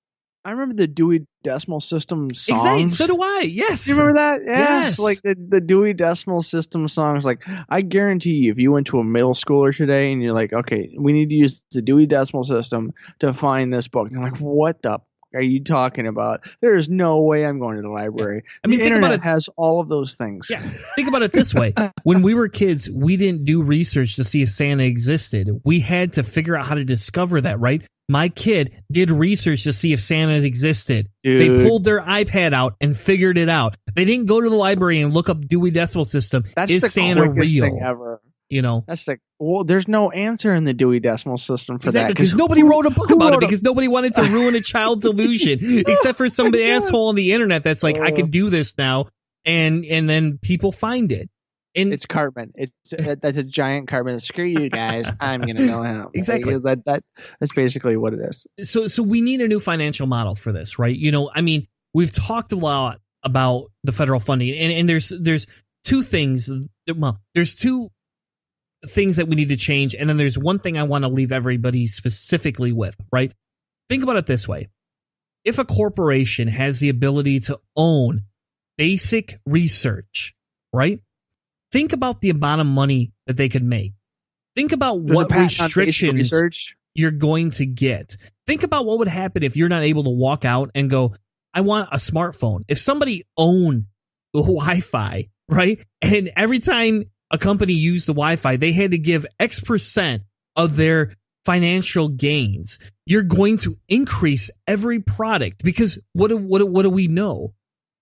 I remember the Dewey Decimal System songs. Exactly. So do I. Yes. You remember that? Yeah. Yes. Like the Dewey Decimal System songs. Like, I guarantee you, if you went to a middle schooler today and you're like, "Okay, we need to use the Dewey Decimal System to find this book," and they're like, "What the are you talking about? There is no way I'm going to the library." I mean, the internet has all of those things. Yeah. Think about it this way. When we were kids, we didn't do research to see if Santa existed. We had to figure out how to discover that, right? My kid did research to see if Santa existed. Dude. They pulled their iPad out and figured it out. They didn't go to the library and look up Dewey Decimal System. That's is the Santa quickest real? Thing ever. You know, That's like, well, there's no answer in the Dewey Decimal System for that because nobody wrote a book about it because nobody wanted to ruin a child's illusion, except for some asshole on the internet that's like, I can do this now, and then people find it. And it's Cartman. That's a giant Cartman. Screw you guys. I'm gonna go home. Exactly. That's basically what it is. So we need a new financial model for this, right? You know, I mean, we've talked a lot about the federal funding, and there's two things. Well, there's two things that we need to change, and then there's one thing I want to leave everybody specifically with, right? Think about it this way. If a corporation has the ability to own basic research, right? Think about the amount of money that they could make. Think about what restrictions you're going to get. Think about what would happen if you're not able to walk out and go, I want a smartphone. If somebody owned the Wi-Fi, right? And every time a company used the Wi-Fi, they had to give X% of their financial gains. You're going to increase every product because what do we know?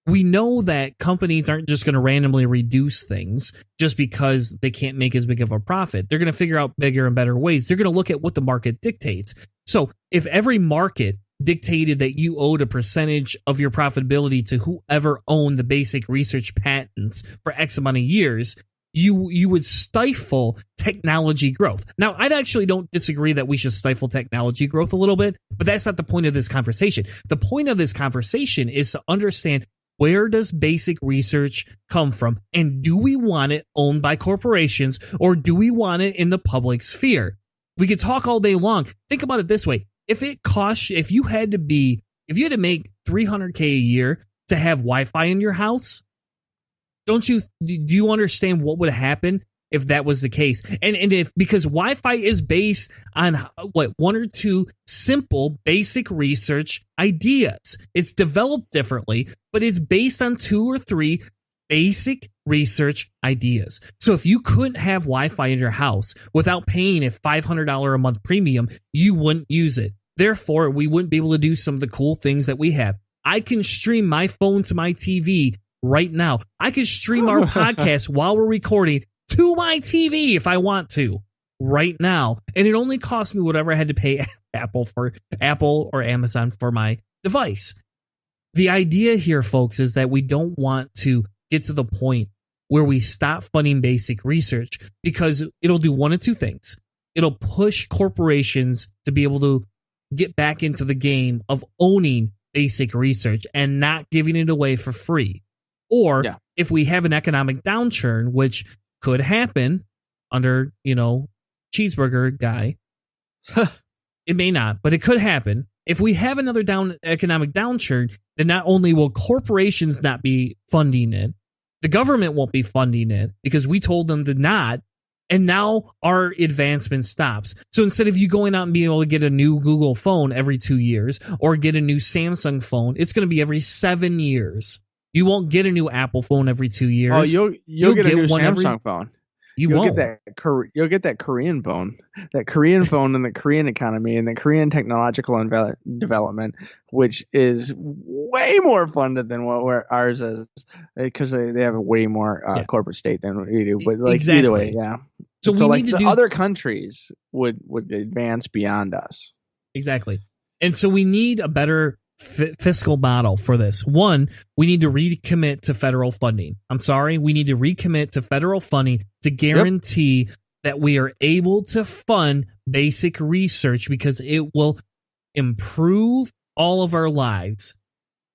We know that companies aren't just going to randomly reduce things just because they can't make as big of a profit. They're going to figure out bigger and better ways. They're going to look at what the market dictates. So if every market dictated that you owed a percentage of your profitability to whoever owned the basic research patents for X amount of years, you would stifle technology growth. Now, I actually don't disagree that we should stifle technology growth a little bit, but that's not the point of this conversation. The point of this conversation is to understand, where does basic research come from? And do we want it owned by corporations, or do we want it in the public sphere? We could talk all day long. Think about it this way. If you had to make $300K a year to have Wi-Fi in your house, do you understand what would happen if that was the case? Because Wi-Fi is based on one or two simple basic research ideas. It's developed differently, but it's based on two or three basic research ideas. So if you couldn't have Wi-Fi in your house without paying a $500 a month premium, you wouldn't use it. Therefore, we wouldn't be able to do some of the cool things that we have. I can stream my phone to my TV right now. I can stream our podcast while we're recording to my TV if I want to right now. And it only cost me whatever I had to pay Apple or Amazon for my device. The idea here, folks, is that we don't want to get to the point where we stop funding basic research, because it'll do one of two things. It'll push corporations to be able to get back into the game of owning basic research and not giving it away for free. Or if we have an economic downturn, which could happen under, cheeseburger guy, it may not, but it could happen. If we have another economic downturn, then not only will corporations not be funding it, the government won't be funding it because we told them to not, and now our advancement stops. So instead of you going out and being able to get a new Google phone every 2 years or get a new Samsung phone, it's going to be every 7 years. You won't get a new Apple phone every 2 years. Oh, you'll get a new Samsung phone. You'll get that Korean phone, that Korean phone, and the Korean economy and the Korean technological development, which is way more funded than what ours is, because they have a way more corporate state than we do. But either way, yeah. So we need to other countries would advance beyond us. Exactly, and so we need a better fiscal model for this. One, we need to recommit to federal funding. We need to recommit to federal funding to guarantee that we are able to fund basic research, because it will improve all of our lives.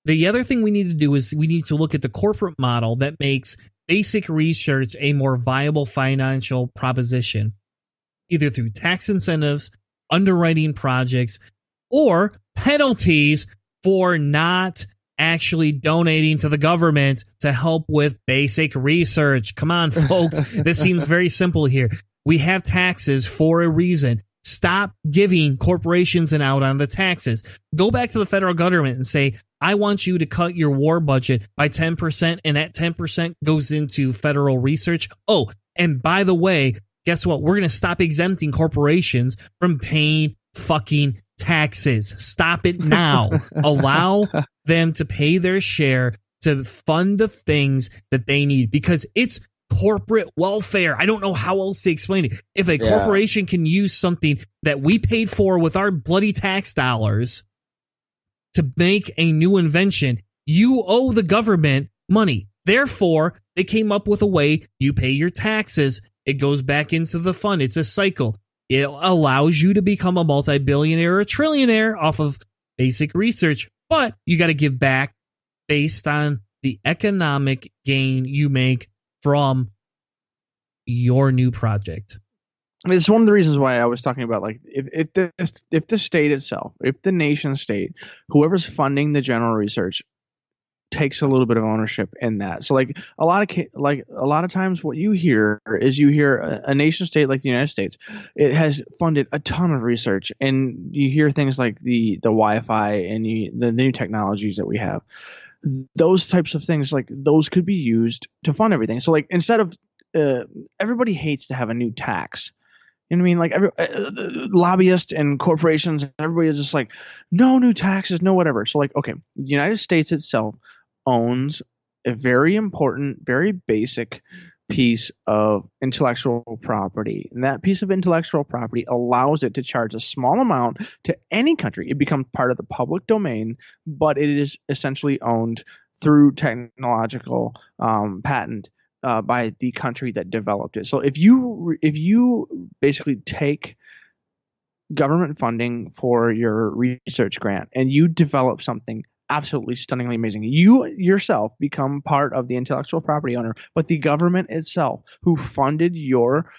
The other thing we need to do is we need to look at the corporate model that makes basic research a more viable financial proposition, either through tax incentives, underwriting projects, or penalties for not actually donating to the government to help with basic research. Come on, folks. This seems very simple here. We have taxes for a reason. Stop giving corporations an out on the taxes. Go back to the federal government and say, I want you to cut your war budget by 10%, and that 10% goes into federal research. Oh, and by the way, guess what? We're going to stop exempting corporations from paying fucking taxes. Stop it now. Allow them to pay their share to fund the things that they need, because it's corporate welfare. I don't know how else to explain it. If a corporation can use something that we paid for with our bloody tax dollars to make a new invention, you owe the government money. Therefore, they came up with a way you pay your taxes. It goes back into the fund. It's a cycle. It allows you to become a multi-billionaire or a trillionaire off of basic research, but you got to give back based on the economic gain you make from your new project. It's one of the reasons why I was talking about, like, if the state itself, if the nation state, whoever's funding the general research takes a little bit of ownership in that. So like a lot of times what you hear is a nation state like the United States, it has funded a ton of research, and you hear things like the Wi-Fi and the new technologies that we have. Those types of things, like those could be used to fund everything. So like instead of everybody hates to have a new tax. You know what I mean? Like lobbyists and corporations, everybody is just like, no new taxes, no whatever. So like, okay, the United States itself owns a very important, very basic piece of intellectual property. And that piece of intellectual property allows it to charge a small amount to any country. It becomes part of the public domain, but it is essentially owned through technological patent by the country that developed it. So if you basically take government funding for your research grant and you develop something absolutely stunningly amazing, you yourself become part of the intellectual property owner, but the government itself who funded your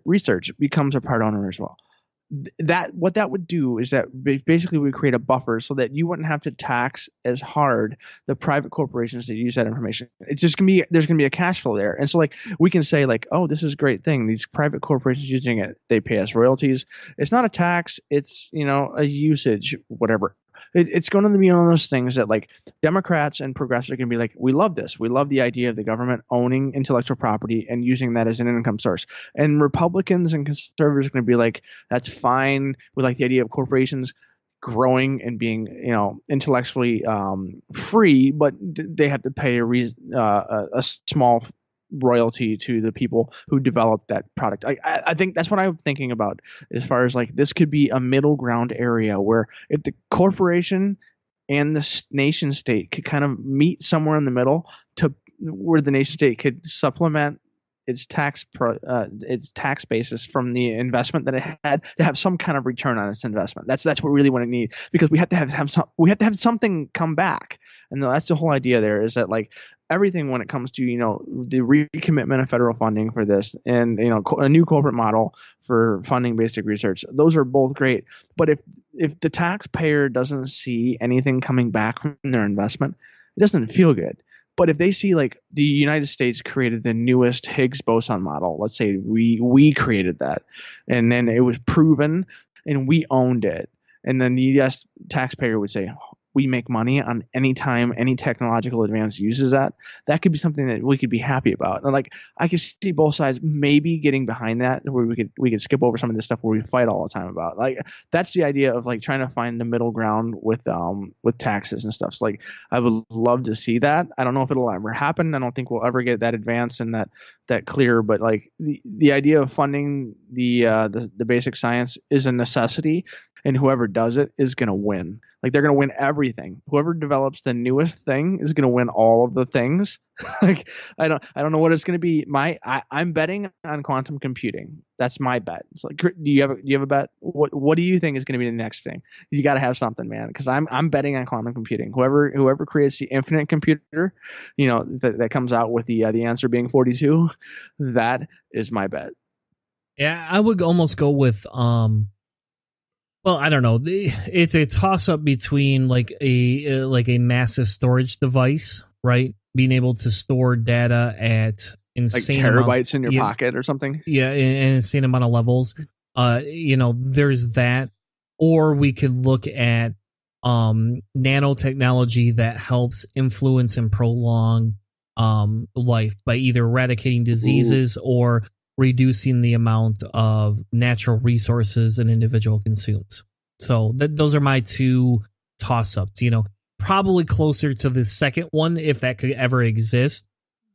research becomes a part owner as well. What that would do is that basically we create a buffer so that you wouldn't have to tax as hard the private corporations that use that information. It's just there's gonna be a cash flow there, and so like we can say like, oh, this is a great thing. These private corporations using it, they pay us royalties. It's not a tax. It's a usage, whatever. It's going to be one of those things that like Democrats and progressives are going to be like, we love this. We love the idea of the government owning intellectual property and using that as an income source. And Republicans and conservatives are going to be like, that's fine. We like the idea of corporations growing and being, intellectually free, but they have to pay a small royalty to the people who developed that product. I think that's what I'm thinking about as far as like this could be a middle ground area where if the corporation and the nation state could kind of meet somewhere in the middle to where the nation state could supplement its tax basis from the investment that it had to have some kind of return on its investment. That's what we really want to need, because we have to have something come back. And that's the whole idea there, is that like everything when it comes to, the recommitment of federal funding for this and, a new corporate model for funding basic research, those are both great. But if the taxpayer doesn't see anything coming back from their investment, it doesn't feel good. But if they see like the United States created the newest Higgs boson model, let's say we created that, and then it was proven and we owned it, and then the U.S. taxpayer would say, we make money on any time any technological advance uses that could be something that we could be happy about. And like I could see both sides maybe getting behind that, where we could skip over some of this stuff where we fight all the time about. Like that's the idea of like trying to find the middle ground with taxes and stuff. So like I would love to see that. I don't know if it'll ever happen. I don't think we'll ever get that advanced and that clear. But like the idea of funding the basic science is a necessity, and whoever does it is going to win. Like they're going to win everything. Whoever develops the newest thing is going to win all of the things. Like I don't know what it's going to be. I'm betting on quantum computing. That's my bet. It's like, do you have a bet? What do you think is going to be the next thing? You got to have something, man. Because I'm betting on quantum computing. Whoever creates the infinite computer, that comes out with the answer being 42, that is my bet. Yeah, I would almost go with well, I don't know. It's a toss-up between like a massive storage device, right? Being able to store data at insane like terabytes in your pocket or something. Yeah, an insane amount of levels. There's that. Or we could look at nanotechnology that helps influence and prolong life by either eradicating diseases or reducing the amount of natural resources an individual consumes. So those are my two toss-ups. Probably closer to the second one, if that could ever exist.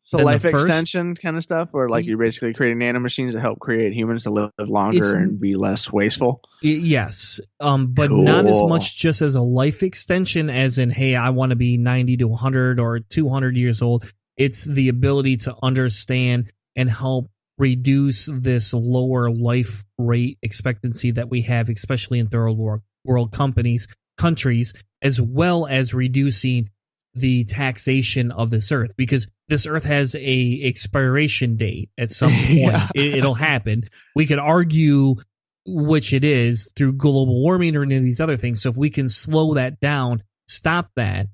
So than life the first. extension kind of stuff, or like you're basically creating nanomachines to help create humans to live longer and be less wasteful. Yes, but Cool. not as much just as a life extension as in, hey, I want to be 90 to 100 or 200 years old. It's the ability to understand and help reduce this lower life rate expectancy that we have, especially in third world countries, as well as reducing the taxation of this earth, because this earth has a expiration date at some point. Yeah. It'll happen. We could argue which it is through global warming or any of these other things. So if we can slow that down, stop that,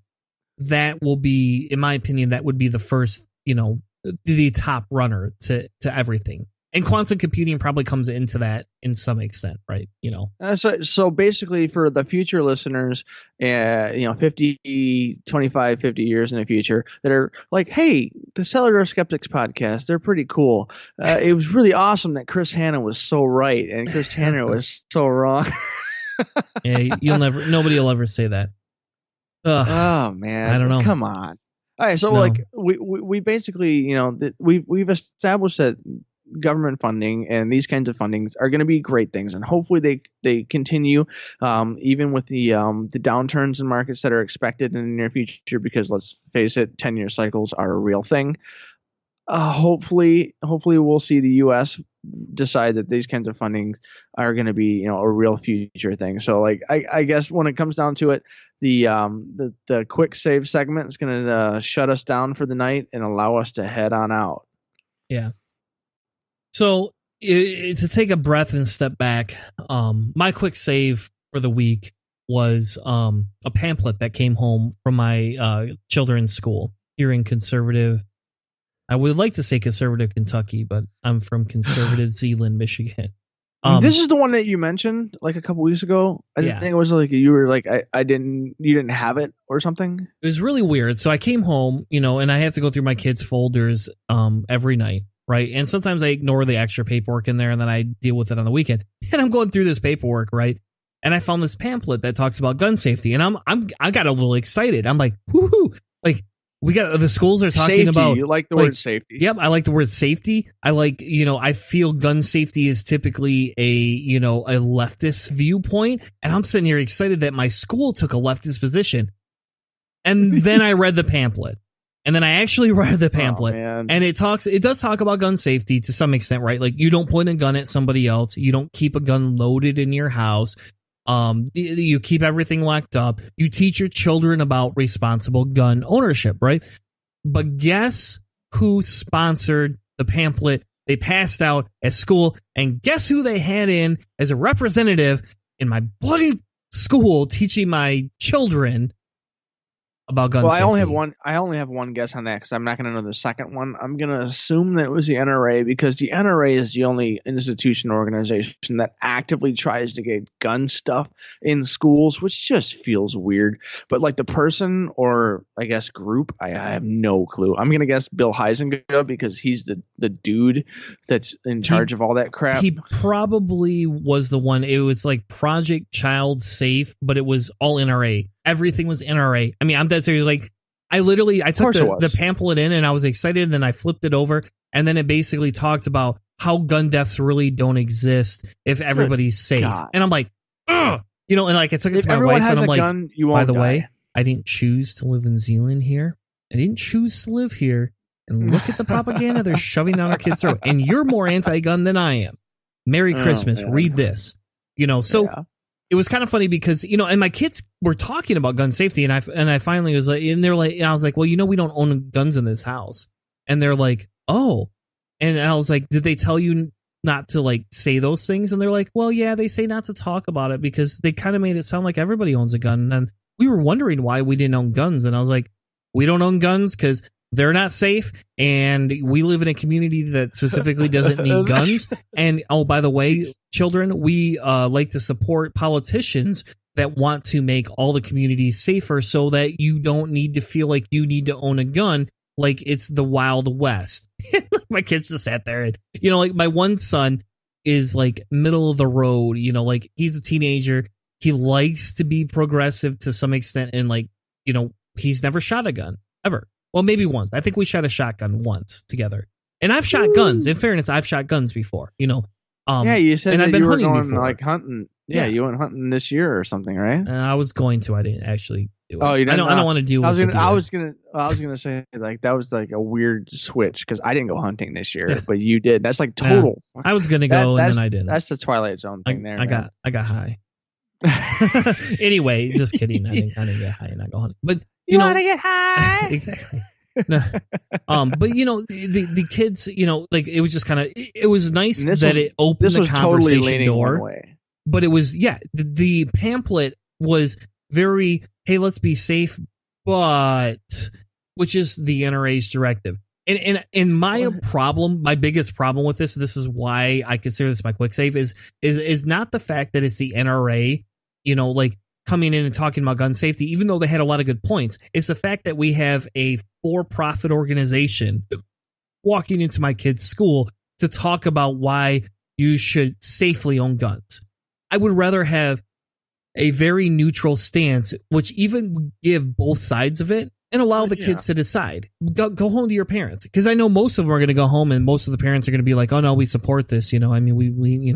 that will be, in my opinion, that would be the first, the top runner to everything. And quantum computing probably comes into that in some extent, right? So basically for the future listeners, 50, 25, 50 years in the future that are like, hey, the Cellar Door Skeptics podcast, they're pretty cool. It was really awesome that Chris Hanna was so right and Chris Tanner was so wrong. Yeah, nobody will ever say that. Ugh, oh man, I don't know. Come on. All right, so like we basically, we've established that government funding and these kinds of fundings are going to be great things, and hopefully they continue even with the downturns in markets that are expected in the near future, because let's face it, 10-year cycles are a real thing. Hopefully we'll see the U.S. decide that these kinds of funding are going to be a real future thing. So like I guess when it comes down to it, the quick save segment is going to shut us down for the night and allow us to head on out. Yeah. So to take a breath and step back, my quick save for the week was a pamphlet that came home from my children's school here in conservative. I would like to say conservative Kentucky, but I'm from conservative Zeeland, Michigan. This is the one that you mentioned like a couple weeks ago. I think it was like you were like you didn't have it or something. It was really weird. So I came home, and I have to go through my kids' folders every night. Right. And sometimes I ignore the extra paperwork in there and then I deal with it on the weekend. And I'm going through this paperwork. Right. And I found this pamphlet that talks about gun safety. And I got a little excited. I'm like, woohoo. Like, the schools are talking safety. About. You like the word safety. Yep. I like the word safety. I like, I feel gun safety is typically a leftist viewpoint. And I'm sitting here excited that my school took a leftist position. And then I read the pamphlet. And then I actually read the pamphlet, and it does talk about gun safety to some extent, right? Like, you don't point a gun at somebody else. You don't keep a gun loaded in your house. You keep everything locked up. You teach your children about responsible gun ownership, right? But guess who sponsored the pamphlet they passed out at school? And guess who they had in as a representative in my bloody school teaching my children about gun safety. I only have one guess on that because I'm not going to know the second one. I'm going to assume that it was the NRA, because the NRA is the only institution or organization that actively tries to get gun stuff in schools, which just feels weird. But like the person, or I guess group, I have no clue. I'm going to guess Bill Huizenga, because he's the dude that's in charge of all that crap. He probably was the one. It was like Project Child Safe, but it was all NRA. Everything was NRA. I mean, I'm dead serious. Like, I took the pamphlet in and I was excited, and then I flipped it over, and then it basically talked about how gun deaths really don't exist if everybody's safe. God. And I'm like, ugh! And like I took it to my wife, and I'm like, gun, by the way, I didn't choose to live in Zeeland here. I didn't choose to live here. And look at the propaganda they're shoving down our kids' throat. And you're more anti-gun than I am. Merry Christmas. Read this. So. Yeah. It was kind of funny because, and my kids were talking about gun safety, and I finally was like, and they're like, and I was like, well, we don't own guns in this house. And they're like, oh. And I was like, did they tell you not to like say those things? And they're like, well, yeah, they say not to talk about it because they kind of made it sound like everybody owns a gun. And we were wondering why we didn't own guns. And I was like, we don't own guns because they're not safe, and we live in a community that specifically doesn't need guns. And oh, by the way, children, we like to support politicians that want to make all the communities safer so that you don't need to feel like you need to own a gun like it's the Wild West. My kids just sat there and, like my one son is like middle of the road, like he's a teenager. He likes to be progressive to some extent, and like, he's never shot a gun ever. Well, maybe once. I think we shot a shotgun once together. And I've shot guns. In fairness, I've shot guns before. Yeah, you said and that I've been you were hunting going before. like hunting. Yeah, you went hunting this year or something, right? I was going to. I didn't actually do it. Oh, you I didn't? don't want to deal with the deer. I was gonna say like that was like a weird switch because I didn't go hunting this year, but you did. That's like total. I was gonna go and then I didn't. That's the Twilight Zone thing there. I got high. Anyway, just kidding. I didn't get high and not go hunting. But you want to get high? Exactly. No. But the kids, like it was just kind of it was nice that it opened the conversation door. But it was the pamphlet was very, hey, let's be safe, but which is the NRA's directive. And my biggest problem with this is why I consider this my quick save is not the fact that it's the NRA, like coming in and talking about gun safety, even though they had a lot of good points. It's the fact that we have a for-profit organization walking into my kid's school to talk about why you should safely own guns. I would rather have a very neutral stance, which even give both sides of it and allow the kids to decide. Go home to your parents, because I know most of them are going to go home, and most of the parents are going to be like, "Oh no, we support this." I mean, we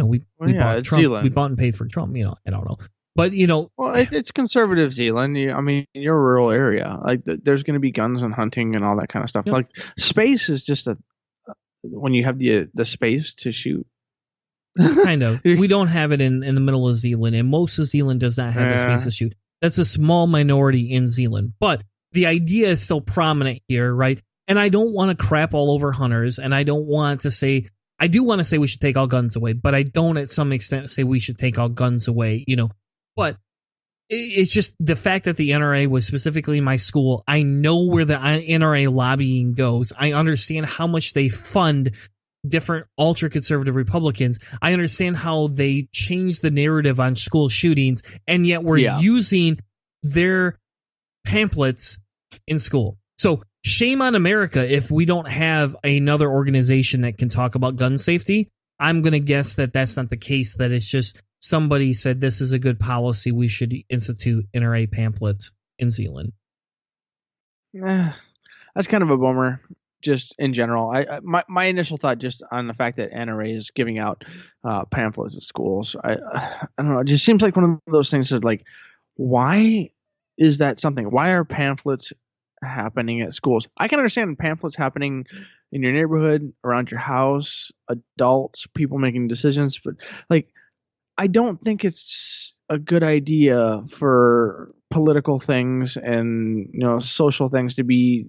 bought Trump, Zealand. We bought and paid for Trump. I don't know, but well, it's conservative Zealand. I mean, you're a rural area. Like, there's going to be guns and hunting and all that kind of stuff. Yep. Like, space is just when you have the space to shoot. Kind of. We don't have it in the middle of Zealand, and most of Zealand does not have the space to shoot. That's a small minority in Zealand, but the idea is so prominent here, right? And I don't want to crap all over hunters, and I don't want to say, I do want to say we should take all guns away, but I don't at some extent say we should take all guns away, But it's just the fact that the NRA was specifically in my school. I know where the NRA lobbying goes. I understand how much they fund different ultra-conservative Republicans. I understand how they change the narrative on school shootings, and yet we're using their pamphlets in school. So shame on America if we don't have another organization that can talk about gun safety. I'm going to guess that that's not the case, that it's just somebody said this is a good policy, we should institute NRA pamphlets in Zealand. That's kind of a bummer. Just in general, my initial thought just on the fact that NRA is giving out pamphlets at schools, I don't know. It just seems like one of those things that, like, why is that something? Why are pamphlets happening at schools? I can understand pamphlets happening in your neighborhood, around your house, adults, people making decisions, but like, I don't think it's a good idea for political things and social things to be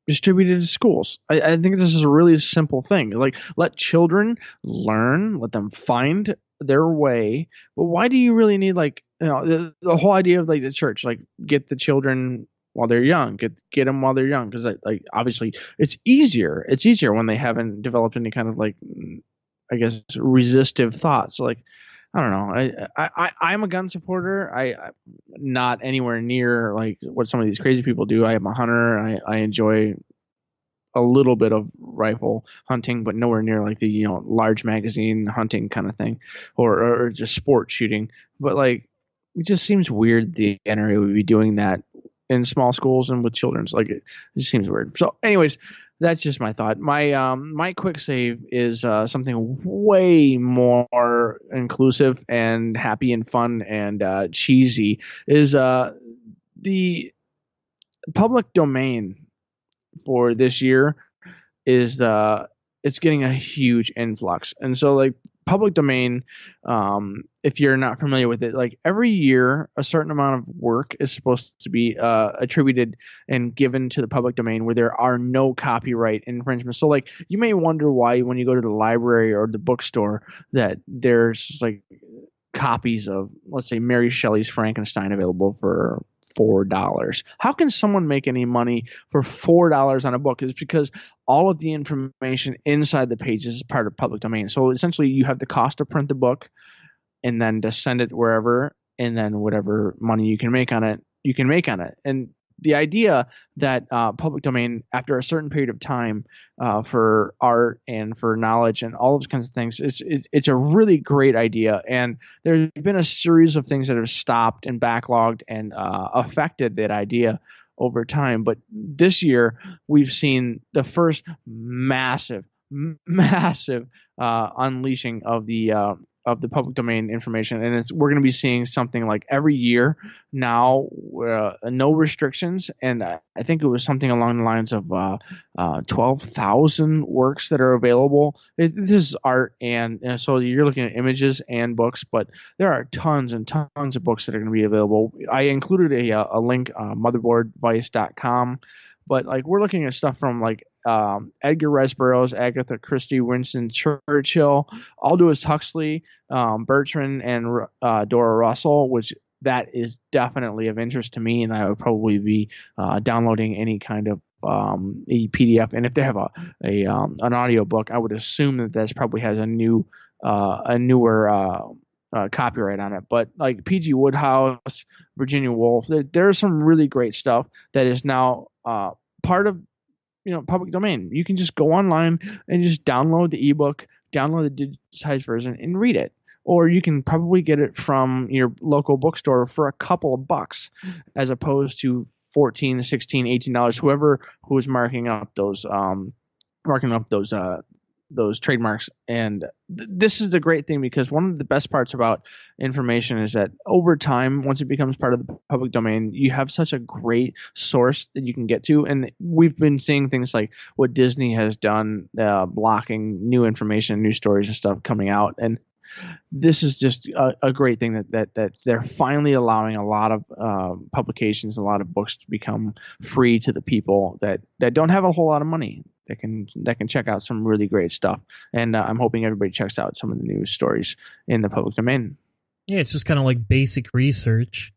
distributed to schools. I think this is a really simple thing. Like, let children learn, let them find their way. But why do you really need, like, the whole idea of, like, the church, like, get the children while they're young, get them while they're young, because like obviously it's easier when they haven't developed any kind of, like, I guess, resistive thoughts. Like, I don't know. I'm a gun supporter. I'm not anywhere near like what some of these crazy people do. I am a hunter. I enjoy a little bit of rifle hunting, but nowhere near like the large magazine hunting kind of thing, or just sport shooting. But like, it just seems weird the NRA would be doing that in small schools and with children's. Like, it just seems weird. So, anyways, that's just my thought. My quick save is something way more inclusive and happy and fun and cheesy. Is the public domain for this year is it's getting a huge influx, and so like public domain, if you're not familiar with it, like every year a certain amount of work is supposed to be attributed and given to the public domain where there are no copyright infringements. So like, you may wonder why when you go to the library or the bookstore that there's like copies of, let's say, Mary Shelley's Frankenstein available for $4. How can someone make any money for $4 on a book? It's because all of the information inside the pages is part of public domain. So essentially you have the cost to print the book and then to send it wherever, and then whatever money you can make on it, you can make on it. And the idea that public domain, after a certain period of time, for art and for knowledge and all those kinds of things, it's a really great idea. And there's been a series of things that have stopped and backlogged and affected that idea over time. But this year we've seen the first massive unleashing of the public domain information, and we're going to be seeing something like every year now, no restrictions, and I think it was something along the lines of 12,000 works that are available. This is art, and so you're looking at images and books, but there are tons and tons of books that are going to be available. I included a link, motherboardvice.com, but like we're looking at stuff from like Edgar Rice Burroughs, Agatha Christie, Winston Churchill, Aldous Huxley, Bertrand, and Dora Russell, which that is definitely of interest to me, and I would probably be downloading any kind of a PDF. And if they have an audio book, I would assume that probably has a newer copyright on it. But like P.G. Wodehouse, Virginia Woolf, there's some really great stuff that is now part of public domain. You can just go online and just download the ebook, download the digitized version, and read it. Or you can probably get it from your local bookstore for a couple of bucks, as opposed to $14, $16, $18. Who is marking up those trademarks. And this is the great thing, because one of the best parts about information is that over time, once it becomes part of the public domain, you have such a great source that you can get to. And we've been seeing things like what Disney has done, blocking new information, new stories and stuff coming out. And this is just a great thing that they're finally allowing a lot of publications, a lot of books to become free to the people that don't have a whole lot of money, that can check out some really great stuff. And I'm hoping everybody checks out some of the news stories in the public domain. Yeah, it's just kind of like basic research.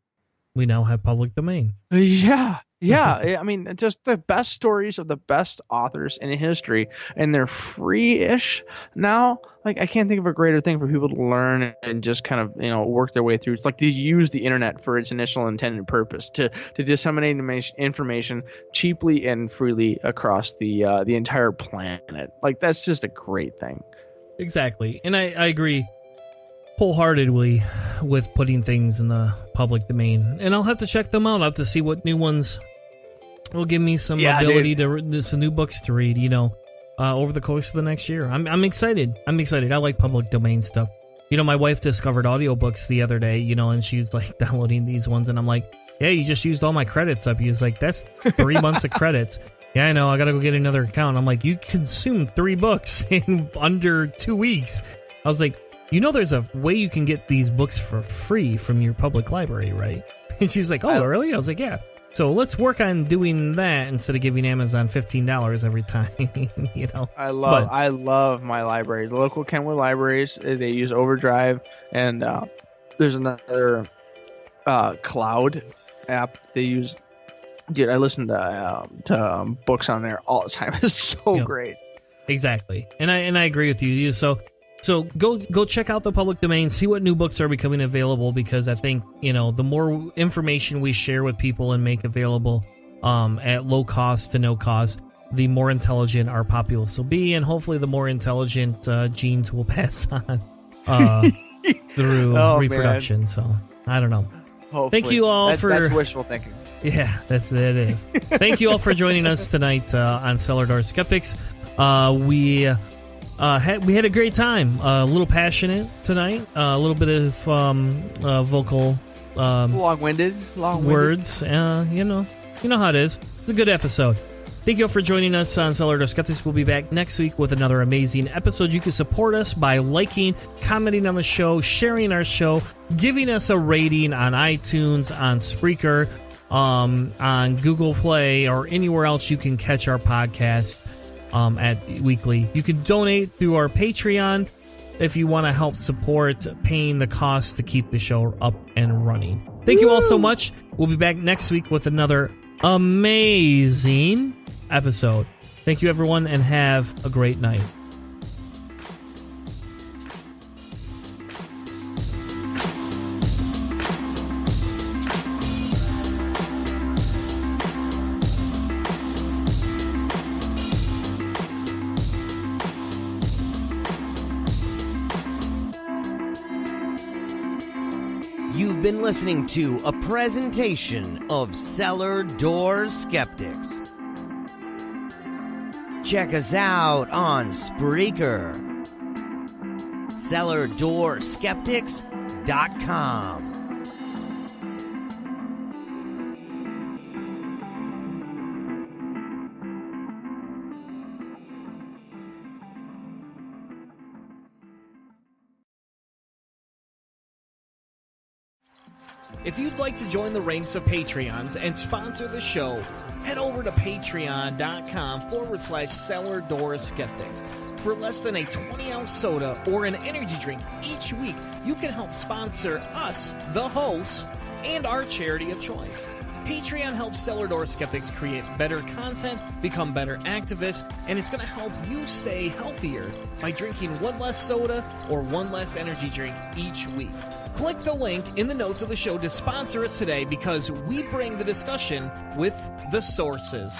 We now have public domain. Yeah. I mean, just the best stories of the best authors in history, and they're free-ish now. Like, I can't think of a greater thing for people to learn and just kind of, work their way through. It's like to use the internet for its initial intended purpose, to disseminate information cheaply and freely across the entire planet. Like, that's just a great thing. Exactly. And I agree wholeheartedly with putting things in the public domain, and I'll have to check them out. I'll have to see what new ones will give me some ability to some new books to read, over the course of the next year. I'm excited. I like public domain stuff. My wife discovered audiobooks the other day, and she was like downloading these ones, and I'm like, yeah, you just used all my credits up. He was like, that's 3 months of credits. Yeah, I know, I gotta go get another account. I'm like, you consumed 3 books in under 2 weeks. I was like, there's a way you can get these books for free from your public library, right? And she's like, oh, really? I was like, yeah. So let's work on doing that instead of giving Amazon $15 every time, I love my library. The local Kenwood libraries, they use Overdrive, and there's another cloud app they use. Dude, I listen to books on there all the time. It's so great. Exactly. And I agree with you. So go check out the public domain, see what new books are becoming available, because I think, the more information we share with people and make available at low cost to no cost, the more intelligent our populace will be, and hopefully the more intelligent genes will pass on through reproduction. Man. So, I don't know. Hopefully. Thank you all that's wishful thinking. Yeah, it is. Thank you all for joining us tonight on Cellar Door Skeptics. We had a great time. A little passionate tonight. A little bit of vocal, long-winded words. You know how it is. It's a good episode. Thank you all for joining us on Cellar Door Skeptics. We'll be back next week with another amazing episode. You can support us by liking, commenting on the show, sharing our show, giving us a rating on iTunes, on Spreaker, on Google Play, or anywhere else you can catch our podcast at weekly. You can donate through our Patreon if you want to help support paying the costs to keep the show up and running. Thank you all so much. We'll be back next week with another amazing episode. Thank you, everyone, and have a great night. You've been listening to a presentation of Cellar Door Skeptics. Check us out on Spreaker. CellarDoorSkeptics.com. If you'd like to join the ranks of Patreons and sponsor the show, head over to patreon.com/Cellar Door Skeptics. For less than a 20-ounce soda or an energy drink each week, you can help sponsor us, the hosts, and our charity of choice. Patreon helps Cellar Door Skeptics create better content, become better activists, and it's going to help you stay healthier by drinking one less soda or one less energy drink each week. Click the link in the notes of the show to sponsor us today because we bring the discussion with the sources.